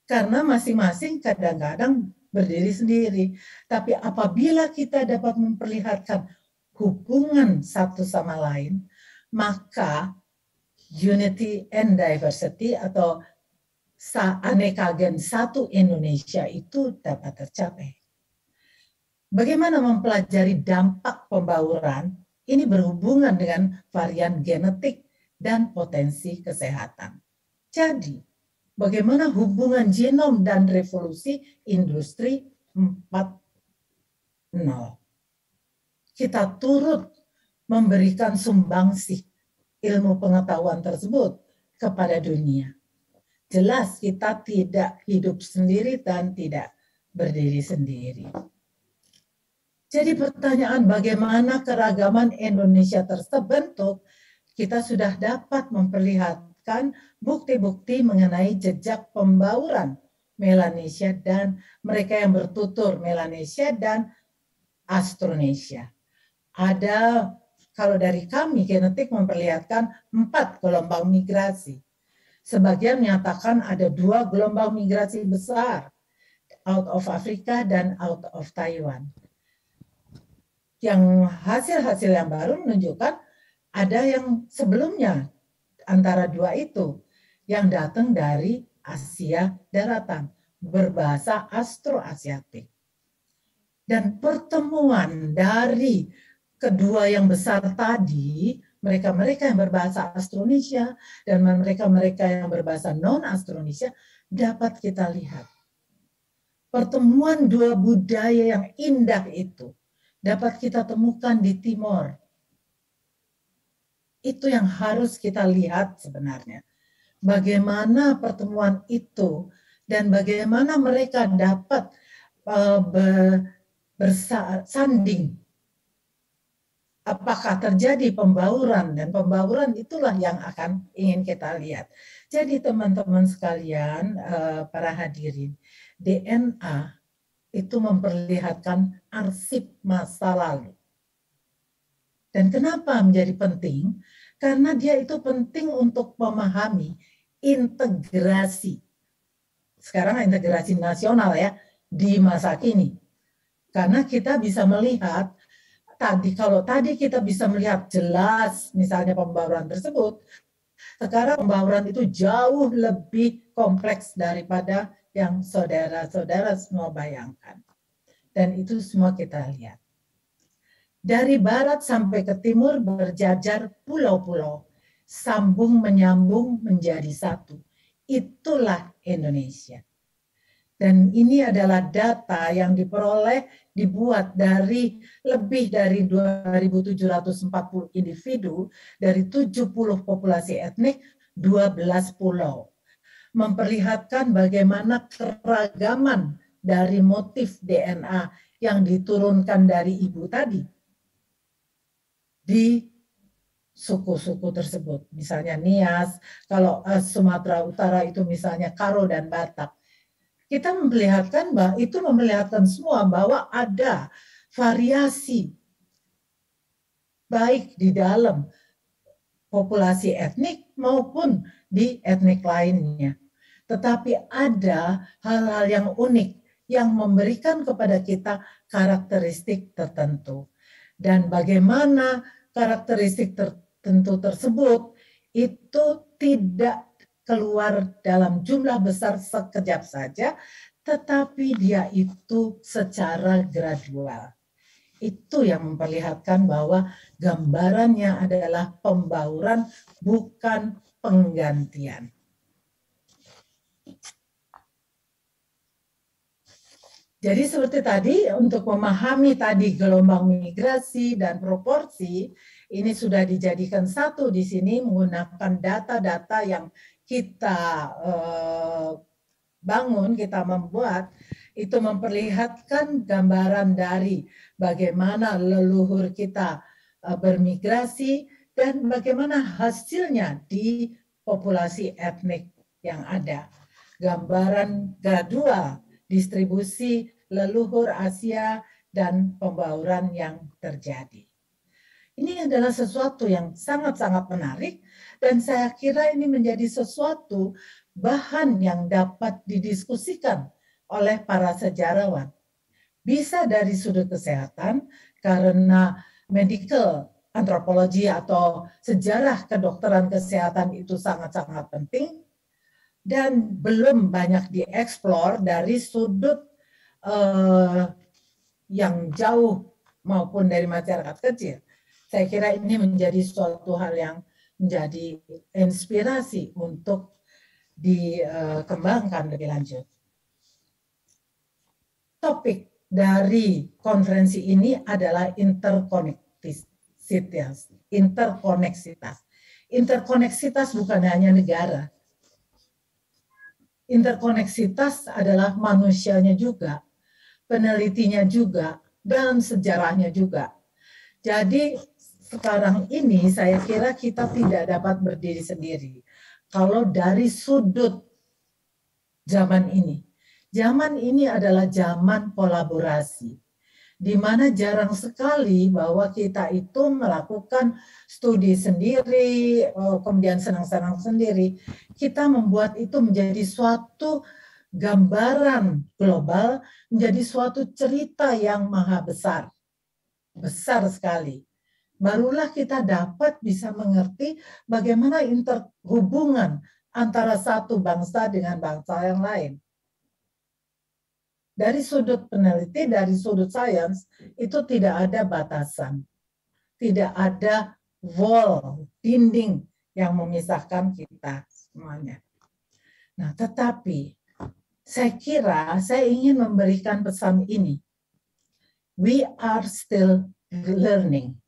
Karena masing-masing kadang-kadang berdiri sendiri. Tapi apabila kita dapat memperlihatkan hubungan satu sama lain, maka unity and diversity atau aneka gen satu Indonesia itu dapat tercapai. Bagaimana mempelajari dampak pembauran? Ini berhubungan dengan varian genetik dan potensi kesehatan. Jadi, bagaimana hubungan genom dan revolusi industri 4.0? Kita turut memberikan sumbangsih ilmu pengetahuan tersebut kepada dunia. Jelas kita tidak hidup sendiri dan tidak berdiri sendiri. Jadi pertanyaan bagaimana keragaman Indonesia terbentuk, kita sudah dapat memperlihatkan bukti-bukti mengenai jejak pembauran Melanesia dan mereka yang bertutur Melanesia dan Austronesia. Ada, kalau dari kami genetik memperlihatkan 4 gelombang migrasi. Sebagian menyatakan ada 2 gelombang migrasi besar, out of Africa dan out of Taiwan. Yang hasil-hasil yang baru menunjukkan ada yang sebelumnya antara 2 itu yang datang dari Asia daratan berbahasa Austroasiatik. Dan pertemuan dari kedua yang besar tadi, mereka-mereka yang berbahasa Austronesia dan mereka-mereka yang berbahasa non-Austronesia dapat kita lihat. Pertemuan 2 budaya yang indah itu dapat kita temukan di Timor. Itu yang harus kita lihat sebenarnya. Bagaimana pertemuan itu dan bagaimana mereka dapat bersanding. Apakah terjadi pembauran, dan pembauran itulah yang akan ingin kita lihat. Jadi teman-teman sekalian, para hadirin, DNA itu memperlihatkan arsip masa lalu. Dan kenapa menjadi penting? Karena dia itu penting untuk memahami integrasi. Sekarang integrasi nasional ya, di masa kini. Karena kita bisa melihat, kalau tadi kita bisa melihat jelas misalnya pembauran tersebut, sekarang pembauran itu jauh lebih kompleks daripada yang saudara-saudara semua bayangkan. Dan itu semua kita lihat. Dari barat sampai ke timur berjajar pulau-pulau, sambung menyambung menjadi satu. Itulah Indonesia. Dan ini adalah data yang dibuat dari lebih dari 2.740 individu dari 70 populasi etnik, 12 pulau. Memperlihatkan bagaimana keragaman dari motif DNA yang diturunkan dari ibu tadi di suku-suku tersebut. Misalnya Nias, kalau Sumatera Utara itu misalnya Karo dan Batak. Kita memperlihatkan bahwa itu memperlihatkan semua bahwa ada variasi baik di dalam populasi etnik maupun di etnik lainnya. Tetapi ada hal-hal yang unik yang memberikan kepada kita karakteristik tertentu. Dan bagaimana karakteristik tertentu tersebut itu tidak keluar dalam jumlah besar sekejap saja, tetapi dia itu secara gradual. Itu yang memperlihatkan bahwa gambarannya adalah pembauran, bukan penggantian. Jadi seperti tadi, untuk memahami tadi gelombang migrasi dan proporsi, ini sudah dijadikan satu di sini menggunakan data-data yang kita bangun, kita membuat, itu memperlihatkan gambaran dari bagaimana leluhur kita bermigrasi dan bagaimana hasilnya di populasi etnik yang ada. Gambaran gradual distribusi leluhur Asia dan pembauran yang terjadi. Ini adalah sesuatu yang sangat-sangat menarik dan saya kira ini menjadi sesuatu bahan yang dapat didiskusikan oleh para sejarawan. Bisa dari sudut kesehatan karena medical antropologi atau sejarah kedokteran kesehatan itu sangat-sangat penting dan belum banyak dieksplor dari sudut yang jauh maupun dari masyarakat kecil. Saya kira ini menjadi suatu hal yang menjadi inspirasi untuk dikembangkan lebih lanjut. Topik dari konferensi ini adalah interkoneksitas. Interkoneksitas bukan hanya negara. Interkoneksitas adalah manusianya juga, penelitinya juga, dan sejarahnya juga. Jadi sekarang ini saya kira kita tidak dapat berdiri sendiri. Kalau dari sudut zaman ini. Zaman ini adalah zaman kolaborasi, di mana jarang sekali bahwa kita itu melakukan studi sendiri, kemudian senang-senang sendiri. Kita membuat itu menjadi suatu gambaran global, menjadi suatu cerita yang maha besar. Besar sekali. Barulah kita dapat bisa mengerti bagaimana interhubungan antara satu bangsa dengan bangsa yang lain. Dari sudut peneliti, dari sudut sains, itu tidak ada batasan. Tidak ada wall, dinding yang memisahkan kita semuanya. Nah, tetapi saya kira saya ingin memberikan pesan ini. We are still learning.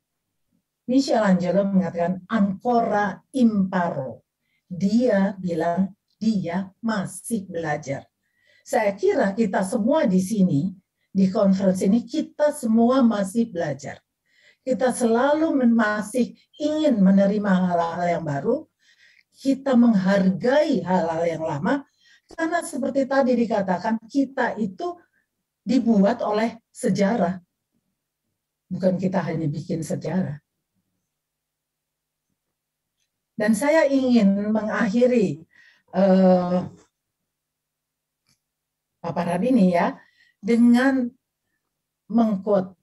Michelangelo mengatakan ancora imparo. Dia bilang dia masih belajar. Saya kira kita semua di sini, di konferensi ini, kita semua masih belajar. Kita selalu masih ingin menerima hal-hal yang baru, kita menghargai hal-hal yang lama, karena seperti tadi dikatakan, kita itu dibuat oleh sejarah. Bukan kita hanya bikin sejarah. Dan saya ingin mengakhiri paparan ini ya, dengan mengquote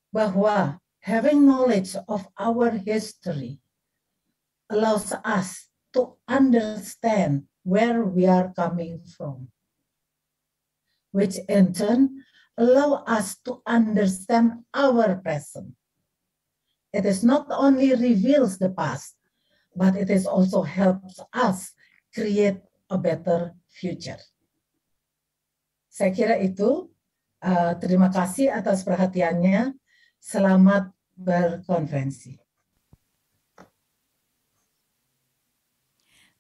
bahwa having knowledge of our history allows us to understand where we are coming from, which in turn allow us to understand our present. It is not only reveals the past, but it is also helps us create a better future. Saya kira itu. Terima kasih atas perhatiannya. Selamat berkonferensi.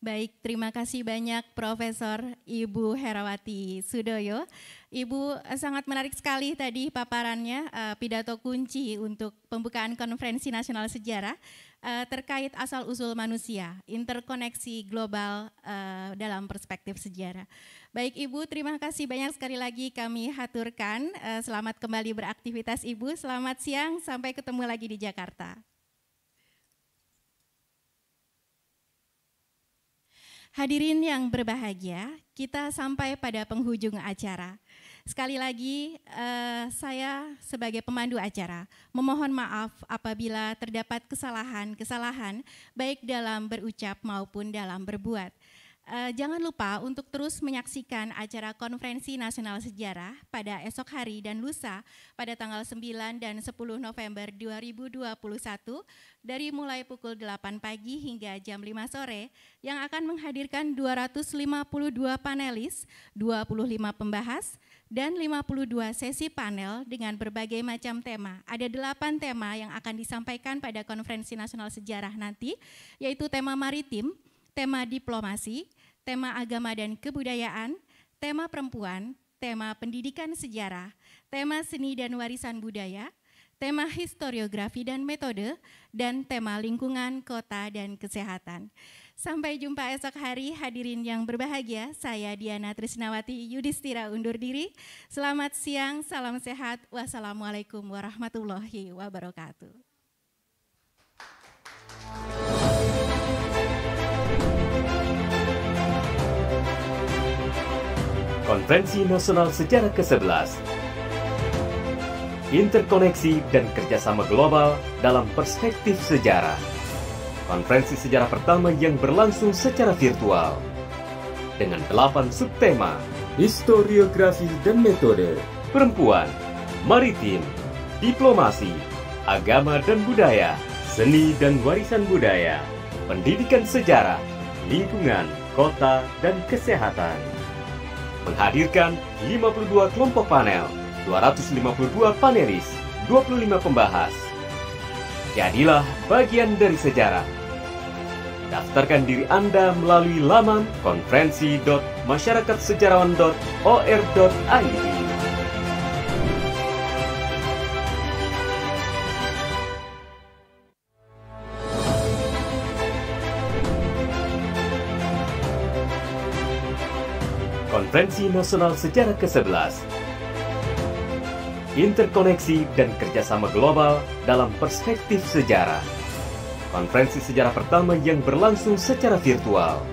Baik, terima kasih banyak Profesor Ibu Herawati Sudoyo. Ibu sangat menarik sekali tadi paparannya, pidato kunci untuk pembukaan Konferensi Nasional Sejarah terkait asal-usul manusia, interkoneksi global dalam perspektif sejarah. Baik Ibu, terima kasih banyak sekali lagi kami haturkan. Selamat kembali beraktivitas Ibu, selamat siang, sampai ketemu lagi di Jakarta. Hadirin yang berbahagia, kita sampai pada penghujung acara. Sekali lagi, saya sebagai pemandu acara memohon maaf apabila terdapat kesalahan-kesalahan baik dalam berucap maupun dalam berbuat. Jangan lupa untuk terus menyaksikan acara Konferensi Nasional Sejarah pada esok hari dan lusa pada tanggal 9 dan 10 November 2021 dari mulai pukul 8 pagi hingga jam 5 sore yang akan menghadirkan 252 panelis, 25 pembahas, dan 52 sesi panel dengan berbagai macam tema. Ada 8 tema yang akan disampaikan pada Konferensi Nasional Sejarah nanti, yaitu tema maritim, tema diplomasi, tema agama dan kebudayaan, tema perempuan, tema pendidikan sejarah, tema seni dan warisan budaya, tema historiografi dan metode, dan tema lingkungan, kota, dan kesehatan. Sampai jumpa esok hari, hadirin yang berbahagia. Saya Diana Trisnawati Yudhistira undur diri. Selamat siang, salam sehat. Wassalamualaikum warahmatullahi wabarakatuh. Konferensi Nasional Sejarah ke-11, interkoneksi dan kerjasama global dalam perspektif sejarah. Konferensi sejarah pertama yang berlangsung secara virtual dengan 8 subtema: historiografi dan metode, perempuan, maritim, diplomasi, agama dan budaya, seni dan warisan budaya, pendidikan sejarah, lingkungan, kota, dan kesehatan. Menghadirkan 52 kelompok panel, 252 panelis, 25 pembahas. Jadilah bagian dari sejarah. Daftarkan diri Anda melalui laman konferensi.masyarakatsejarawan.or.id. Konferensi Nasional Sejarah ke-11, interkoneksi dan kerjasama global dalam perspektif sejarah. Konferensi sejarah pertama yang berlangsung secara virtual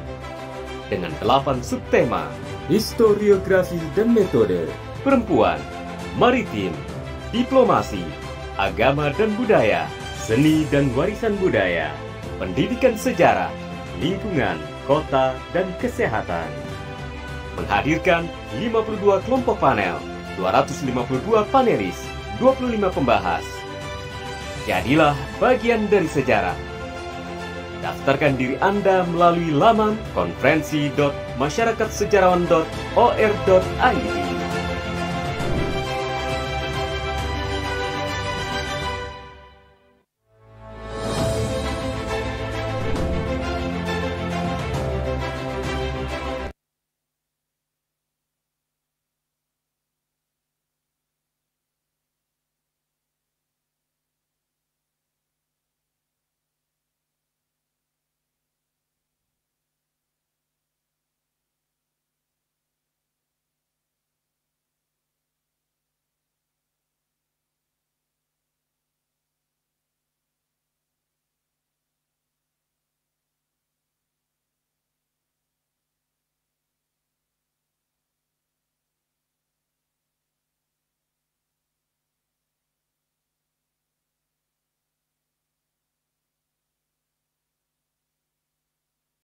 dengan 8 subtema: historiografi dan metode, perempuan, maritim, diplomasi, agama dan budaya, seni dan warisan budaya, pendidikan sejarah, lingkungan, kota, dan kesehatan. Menghadirkan 52 kelompok panel, 252 panelis, 25 pembahas. Jadilah bagian dari sejarah. Daftarkan diri Anda melalui laman konferensi.masyarakatsejarawan.or.id.